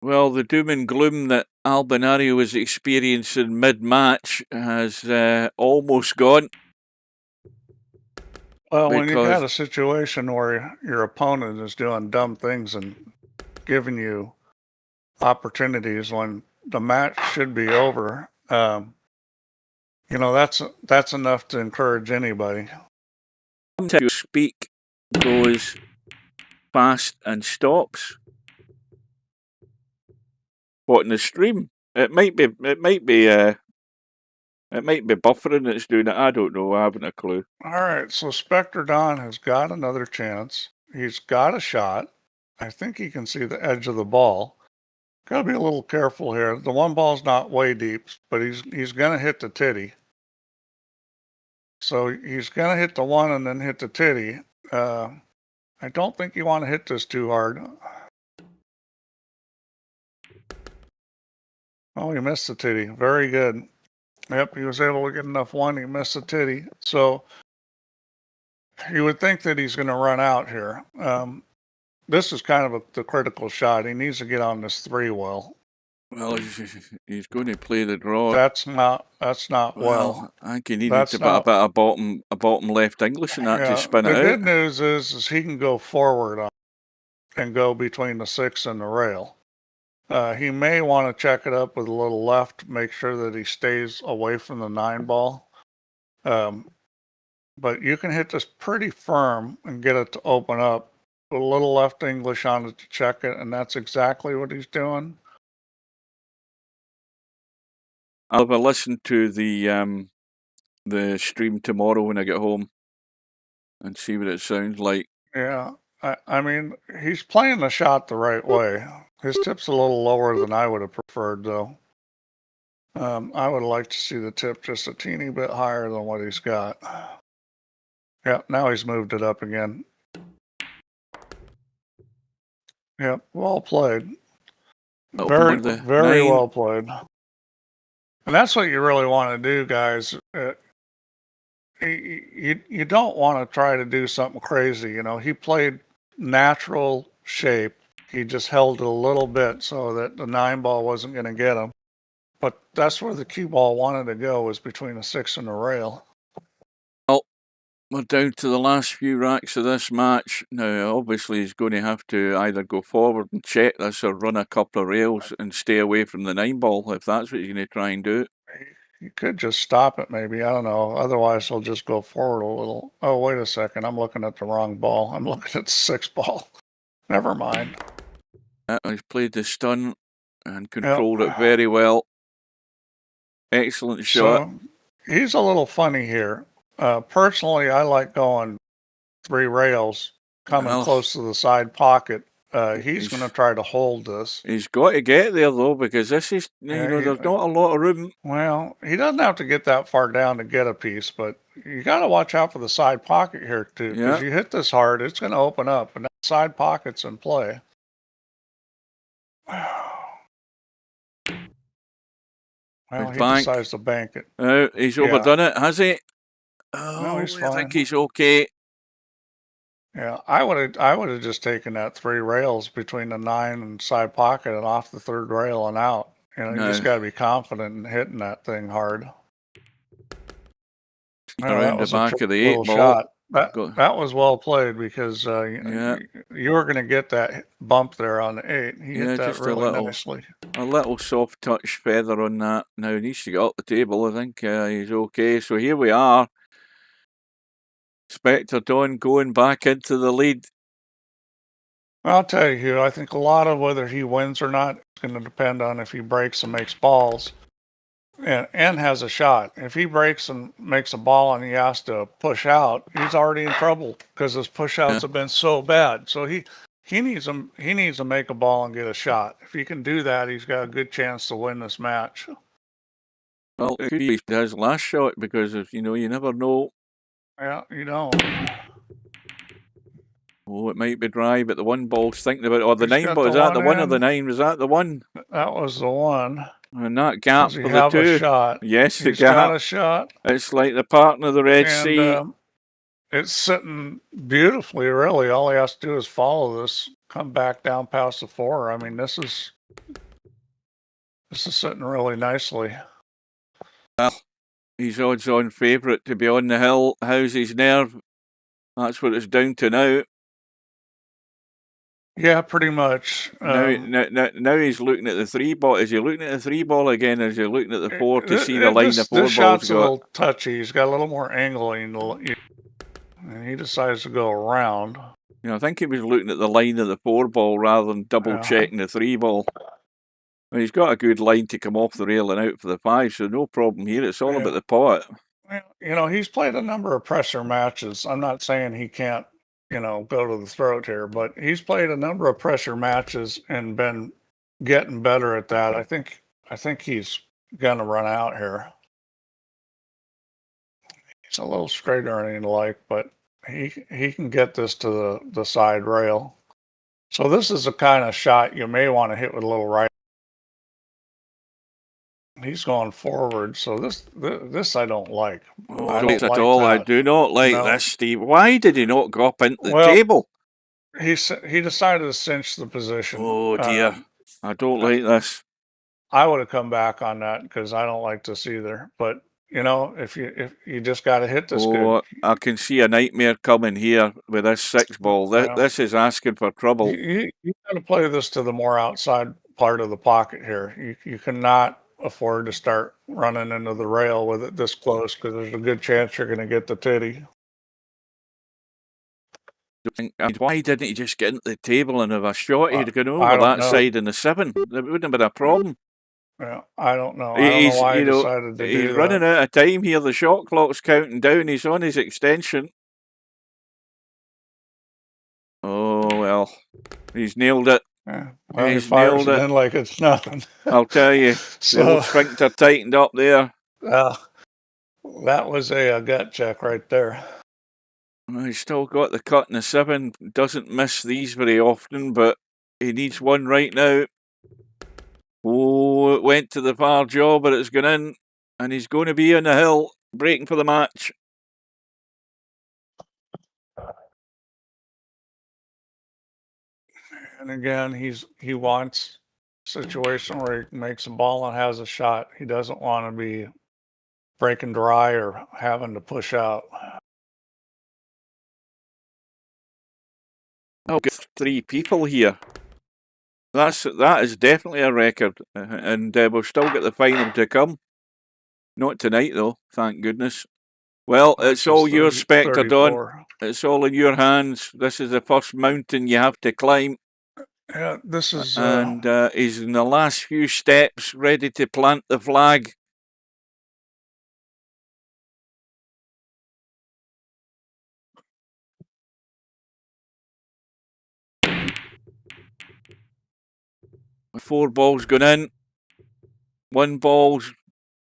Well, the doom and gloom that Albinario was experiencing mid-match has almost gone. Well, when you've got a situation where your opponent is doing dumb things and giving you opportunities when the match should be over, that's enough to encourage anybody. To speak goes fast and stops. What, in the stream? It might be buffering it's doing it. I don't know. I haven't a clue. All right, so Spectredawn has got another chance. He's got a shot. I think he can see the edge of the ball. Got to be a little careful here. The 1 ball's not way deep, but he's going to hit the titty. So he's going to hit the 1 and then hit the titty. I don't think you want to hit this too hard. Oh, he missed the titty. Very good. Yep, he was able to get enough 1. He missed the titty. So you would think that he's going to run out here. This is kind of the critical shot. He needs to get on this 3 well. Well, he's going to play the draw. That's not well. I think he needed to put a bit of bottom left English in that to spin it out. The good news is he can go forward and go between the 6 and the rail. He may want to check it up with a little left, make sure that he stays away from the 9 ball. But you can hit this pretty firm and get it to open up. Put a little left English on it to check it, and that's exactly what he's doing. I'll have a listen to the stream tomorrow when I get home and see what it sounds like. Yeah, I mean, he's playing the shot the right way. His tip's a little lower than I would have preferred, though. I would like to see the tip just a teeny bit higher than what he's got. Yeah, now he's moved it up again. Yep, well played. Very well played. And that's what you really want to do, guys. You don't want to try to do something crazy. You know, he played natural shape. He just held it a little bit so that the 9 ball wasn't going to get him. But that's where the cue ball wanted to go, was between the 6 and the rail. Well, we're down to the last few racks of this match. Now, obviously, he's going to have to either go forward and check this or run a couple of rails and stay away from the 9 ball, if that's what he's going to try and do. You could just stop it, maybe. I don't know. Otherwise, he'll just go forward a little. Oh, wait a second. I'm looking at the wrong ball. I'm looking at the 6 ball. Never mind. He's played the stun and controlled it very well. Excellent shot. So, he's a little funny here. Personally, I like going 3 rails, coming close to the side pocket. He's going to try to hold this. He's got to get there, though, because this is, there's not a lot of room. Well, he doesn't have to get that far down to get a piece, but you got to watch out for the side pocket here, too. Because you hit this hard, it's going to open up, and that side pocket's in play. Well, he decides to bank it. He's overdone it, has he? Oh, no, he's fine. I think he's okay. Yeah, I would have just taken that 3 rails between the 9 and side pocket and off the 3rd rail and out. You know, you just got to be confident in hitting that thing hard. Around the back of the 8 ball. Shot. That was well played, because you were going to get that bump there on the 8. He hit that really nicely. A little soft touch feather on that. Now he needs to get up the table. I think he's okay. So here we are. Spectredawn going back into the lead. I'll tell you, Hugh, I think a lot of whether he wins or not is going to depend on if he breaks and makes balls and has a shot. If he breaks and makes a ball and he has to push out, he's already in trouble, because his push outs have been so bad. So he needs to make a ball and get a shot. If he can do that, he's got a good chance to win this match. Well, it could be his last shot, because you never know. Yeah, you don't. Oh, it might be dry, but the 1 ball's thinking about it. Or the 9 ball, is that the 1 or the 9? Was that the 1? That was the 1. And that gap for the 2. A shot? Yes, the He's gap. got a shot. It's like the partner of the Red Sea. It's sitting beautifully, really. All he has to do is follow this, come back down past the 4. I mean, this is sitting really nicely. Well, he's odds-on favourite to be on the hill. How's his nerve? That's what it's down to now. Yeah, pretty much. Now he's looking at the 3 ball. Is he looking at the 3 ball again, or is he looking at the 4 to see the line the 4 ball's got? This shot's a little touchy. He's got a little more angle, and he decides to go around. I think he was looking at the line of the 4 ball rather than double-checking the 3 ball. Well, he's got a good line to come off the rail and out for the 5, so no problem here. It's all about the pot. He's played a number of pressure matches. I'm not saying he can't, go to the throat here, but he's played a number of pressure matches and been getting better at that. I think he's gonna run out here. He's a little straighter than he'd like, but he can get this to the side rail. So this is the kind of shot you may want to hit with a little right. He's going forward, so this I don't like. I don't like all. I do not like this, Steve. Why did he not go up into the table? He decided to cinch the position. Oh dear, I don't like this. I would have come back on that because I don't like this either. But you know, if you just got to hit this good. I can see a nightmare coming here with this 6-ball. This is asking for trouble. You got to play this to the more outside part of the pocket here. You cannot afford to start running into the rail with it this close because there's a good chance you're going to get the titty. Why didn't he just get into the table and have a shot? He'd gone over that side in the 7. It wouldn't have been a problem. Yeah, I don't know. I don't know why he decided to do that. He's running out of time here. The shot clock's counting down. He's on his extension. Oh, well. He's nailed it. Yeah. Well, he's nailed it in like it's nothing. I'll tell you. The old sphincter tightened up there. That was a gut check right there. Well, he's still got the cut in the 7. Doesn't miss these very often, but he needs one right now. Oh, it went to the far jaw, but it's gone in. And he's going to be on the hill, breaking for the match. And again, he wants a situation where he makes a ball and has a shot. He doesn't want to be breaking dry or having to push out. Oh, get 3 people here. That is definitely a record, and we'll still get the final to come. Not tonight, though. Thank goodness. Well, it's all yours, Spectredawn. It's all in your hands. This is the first mountain you have to climb. Yeah, this is. And he's in the last few steps, ready to plant the flag. Four balls gone in. One ball's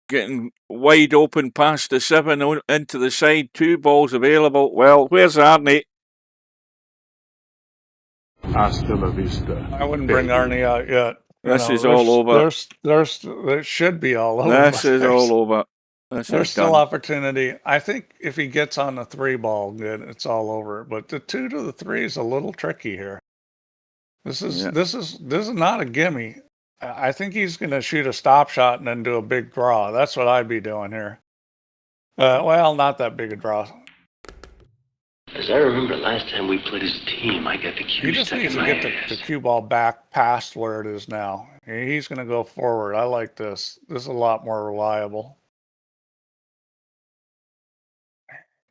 getting wide open past the 7 into the side. 2 balls available. Well, where's Arnie? Hasta la vista. I wouldn't bring Arnie out yet. This is all over. It should be all over. This is all over. There's still opportunity. I think if he gets on the 3 ball, good, it's all over. But the 2 to the 3 is a little tricky here. This is not a gimme. I think he's going to shoot a stop shot and then do a big draw. That's what I'd be doing here. Well, not that big a draw. As I remember last time we played as a team, I got the cue. He just needs to get the cue ball back past where it is now. He's going to go forward. I like this. This is a lot more reliable.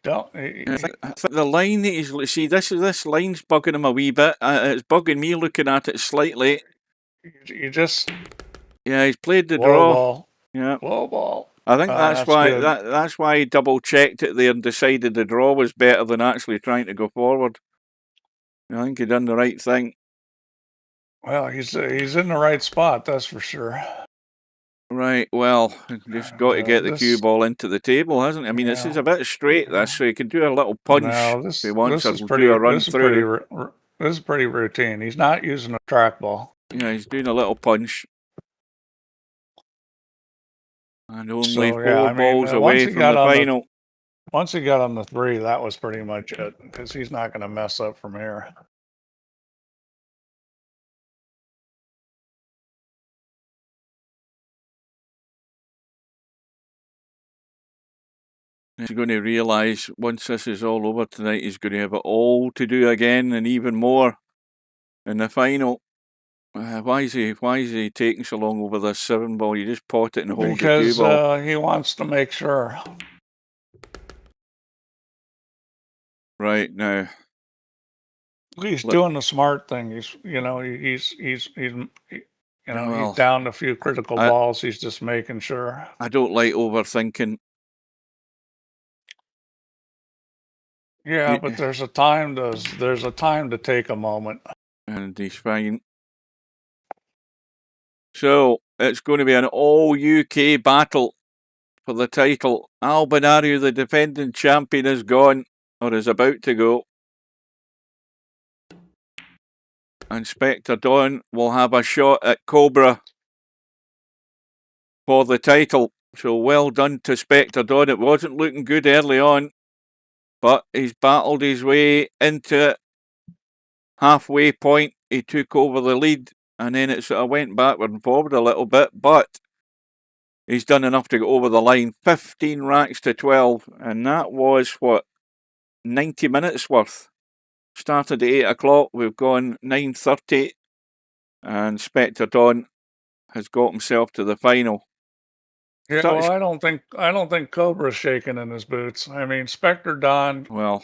The line that he's this line's bugging him a wee bit. It's bugging me looking at it slightly. He's played the draw. Ball. Yeah, low ball. I think that's why he double checked it there and decided the draw was better than actually trying to go forward. I think he done the right thing. Well, he's in the right spot, that's for sure. Right, well, just got to get the cue ball into the table, hasn't he? I mean, this is a bit straight, so he can do a little punch if he wants to do a run through. This is pretty routine. He's not using a trackball. Yeah, he's doing a little punch. And only 4 balls away from the final. Once he got on the 3, that was pretty much it, because he's not going to mess up from here. He's going to realise once this is all over tonight, he's going to have it all to do again and even more in the final. Why is he taking so long over this 7 ball? You just pot it and hold the cue ball. Because he wants to make sure. Right now, he's doing the smart thing. He's down a few critical balls. He's just making sure. I don't like overthinking. Yeah, but there's a time to take a moment. And he's fine. So it's going to be an all UK battle for the title. Albinario, the defending champion, is gone, or is about to go. And Spectredawn will have a shot at Cobra for the title. So well done to Spectredawn. It wasn't looking good early on, but he's battled his way into it. Halfway point, he took over the lead and then it sort of went backward and forward a little bit, but he's done enough to go over the line. 15 racks to 12, and that was, what, 90 minutes worth. Started at 8 o'clock, we've gone 9:30, and Spectredawn has got himself to the final. Yeah, well, I don't think Cobra's shaking in his boots. I mean, Spectredawn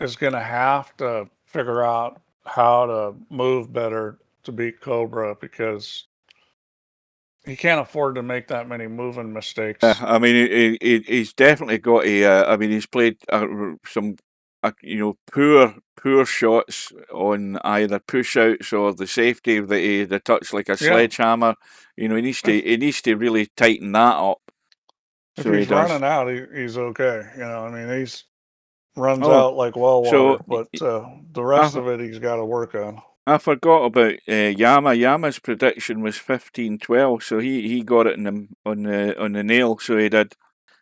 is going to have to figure out how to move better to beat Cobra, because he can't afford to make that many moving mistakes. I mean, he's definitely got a. I mean, he's played some, poor shots on either push outs or the safety that the touch like a sledgehammer. You know, he needs to really tighten that up. If So he's running out, he's okay. You know, I mean, he's runs Oh, out like well so, water, but the rest of it he's got to work on. I forgot about Yama. Yama's prediction was 15-12, so he got it on the nail. So he did.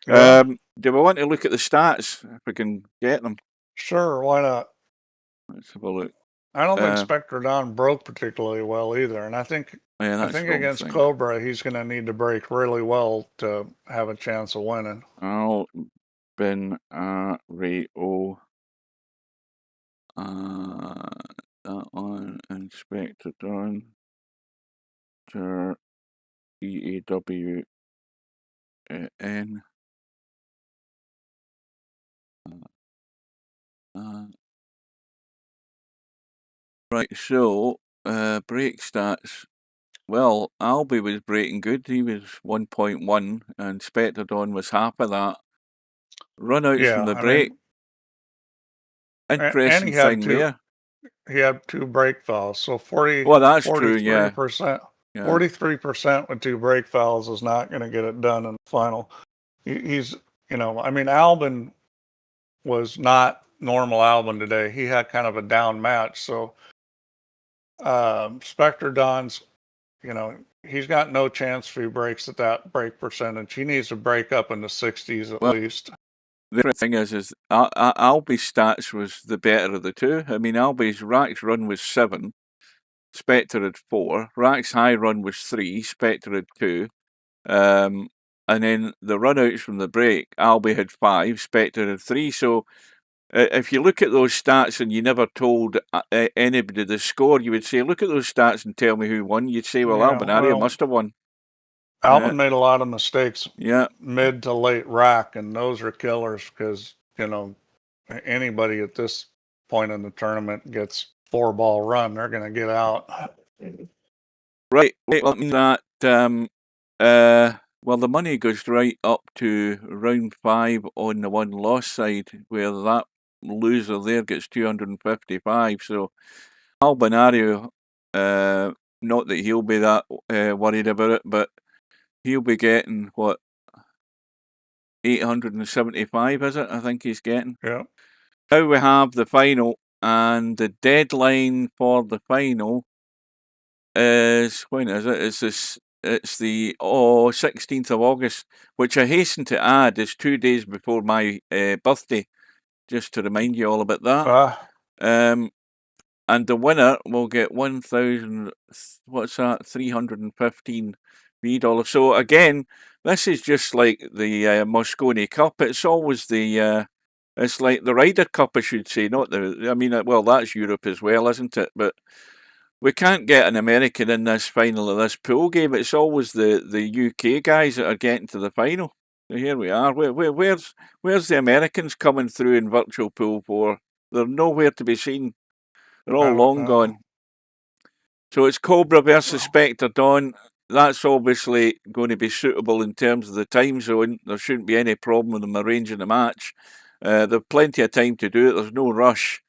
Yeah. Do we want to look at the stats if we can get them? Sure, why not? Let's have a look. I don't think Spectredawn broke particularly well either, and I think against Cobra he's going to need to break really well to have a chance of winning. Albinario. That one, and Spectredawn. VAWN. Right, so break stats. Well, Albi was breaking good. He was 1.1, and Spectredawn was half of that. Run outs from the break. Interesting thing there. He had 2 break fouls, so 40. Well, that's true. Yeah. 43% with 2 break fouls is not going to get it done in the final. He's, I mean, Albin was not normal Albin today. He had kind of a down match. So Spectredawn's, he's got no chance if he breaks at that break percentage. He needs to break up in the 60s at least. The thing is Albi's stats was the better of the two. I mean, Albi's racks run was 7, Spectre had 4, racks high run was 3, Spectre had 2, and then the run outs from the break, Albi had 5, Spectre had 3. So if you look at those stats and you never told anybody the score, you would say, look at those stats and tell me who won. You'd say, well, Albinario must have won. Albin made a lot of mistakes mid to late rack, and those are killers because, anybody at this point in the tournament gets 4-ball run, they're going to get out. Right. Well, that, well, the money goes right up to round 5 on the one loss side, where that loser there gets 255. So Albinario, not that he'll be that worried about it, but he'll be getting, what, 875, is it? I think he's getting. Yeah. Now we have the final, and the deadline for the final is, when is it? It's the 16th of August, which I hasten to add is 2 days before my birthday, just to remind you all about that. And the winner will get 1,000, what's that, 315 $3. So again, this is just like the Moscone Cup. It's always the, it's like the Ryder Cup, I should say, not the, I mean, well, that's Europe as well, isn't it? But we can't get an American in this final of this pool game. It's always the UK guys that are getting to the final. So here we are. Where's the Americans coming through in Virtual Pool 4? They're nowhere to be seen. They're all long gone. So it's Cobra versus Spectredawn. That's obviously going to be suitable in terms of the time zone. There shouldn't be any problem with them arranging the match. There's plenty of time to do it. There's no rush.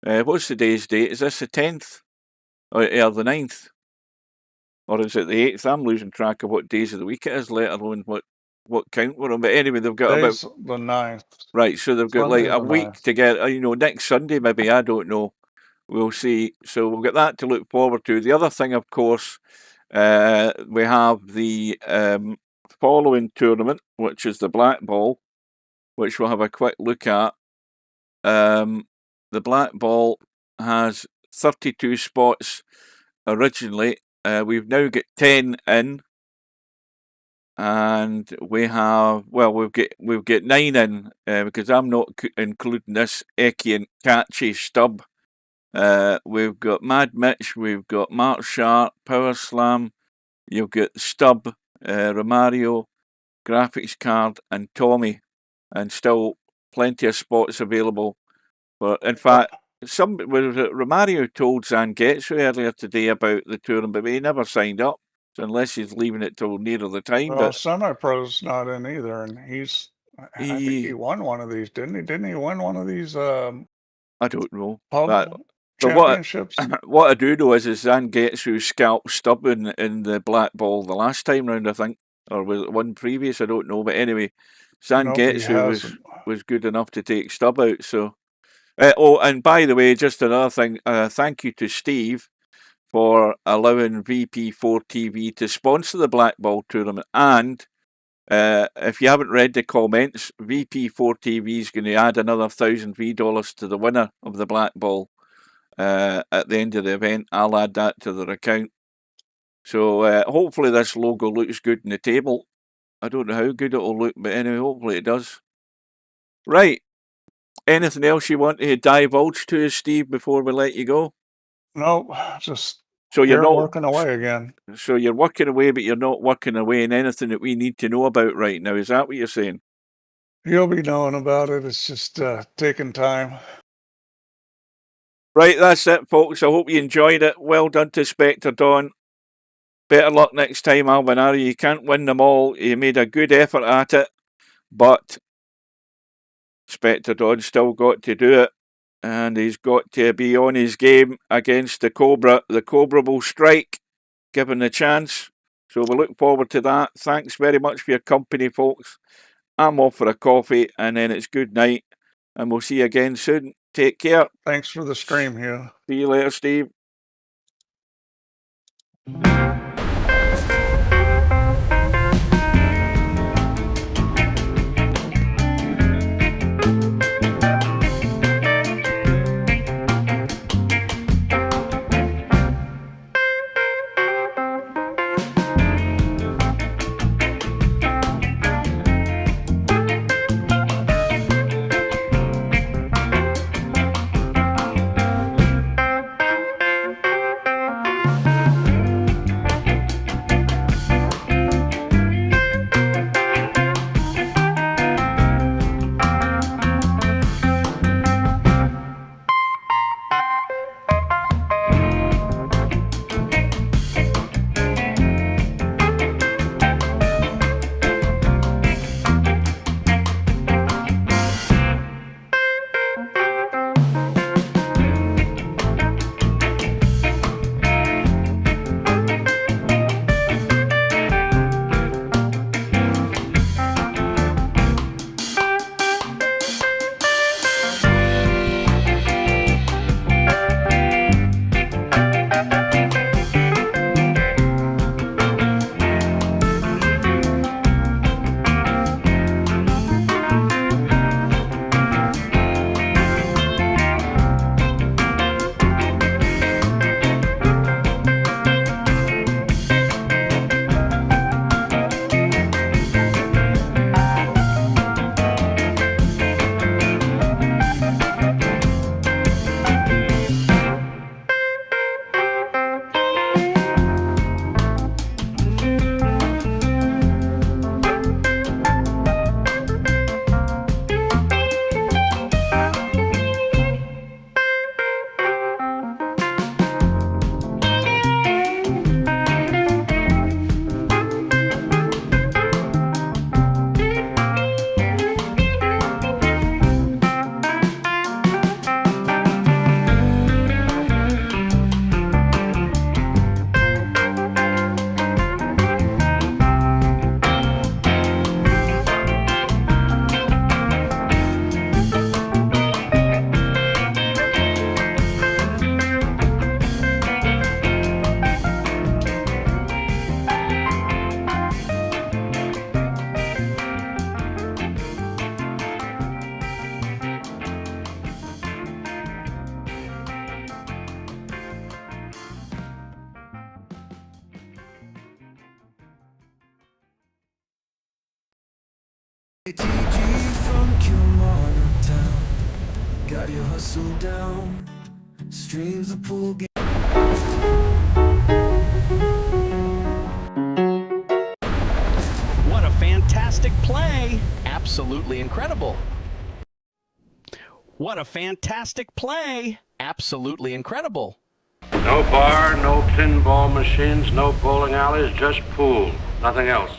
What's today's date? Is this the 10th? Or the 9th? Or is it the 8th? I'm losing track of what days of the week it is, let alone what count we're on. But anyway, they've got Today's about... the 9th. Right, so they've got Sunday like a week 9th. to get, next Sunday maybe, I don't know. We'll see. So we've got that to look forward to. The other thing, of course, we have the following tournament, which is the Black Ball, which we'll have a quick look at. The Black Ball has 32 spots originally, We've now got 10 in, and we've got 9 in because I'm not including this Eki and Catchy stub. We've got Mad Mitch, we've got Mark Sharp, Power Slam, you've got Stub, Romario, Graphics Card, and Tommy, and still plenty of spots available. But in fact, Romario told Zangetsu earlier today about the tournament, but he never signed up, so unless he's leaving it till nearer the time. Well, But Semi-Pro's not in either, and I think he won one of these, didn't he? Didn't he win one of these? I don't know. Pub But championships. what I do know is Zangetsu scalped Stub in the black ball the last time round, I think, or was it one previous? I don't know. But anyway, Zangetsu was good enough to take Stub out. So, and by the way, just another thing. Thank you to Steve for allowing VP4TV to sponsor the black ball tournament. And if you haven't read the comments, VP4TV is going to add another $1,000 to the winner of the black ball. At the end of the event, I'll add that to their account. So hopefully this logo looks good in the table. I don't know how good it'll look, but anyway, hopefully it does. Right. Anything else you want to divulge to us, Steve, before we let you go? No, just you're not working away again. So you're working away, but you're not working away in anything that we need to know about right now. Is that what you're saying? You'll be knowing about it. It's just taking time. Right, that's it, folks. I hope you enjoyed it. Well done to Spectredawn. Better luck next time, Albinario. You can't win them all. You made a good effort at it, but Spectredawn still got to do it, and he's got to be on his game against the Cobra. The Cobra will strike, given the chance. So we look forward to that. Thanks very much for your company, folks. I'm off for a coffee, and then it's good night, and we'll see you again soon. Take care. Thanks for the stream, Hugh. See you later, Steve. from Kilmarnock town. Got your hustle down. Streams of pool game. What a fantastic play. Absolutely incredible. What a fantastic play. Absolutely incredible. No bar, no pinball machines, no bowling alleys, just pool. Nothing else.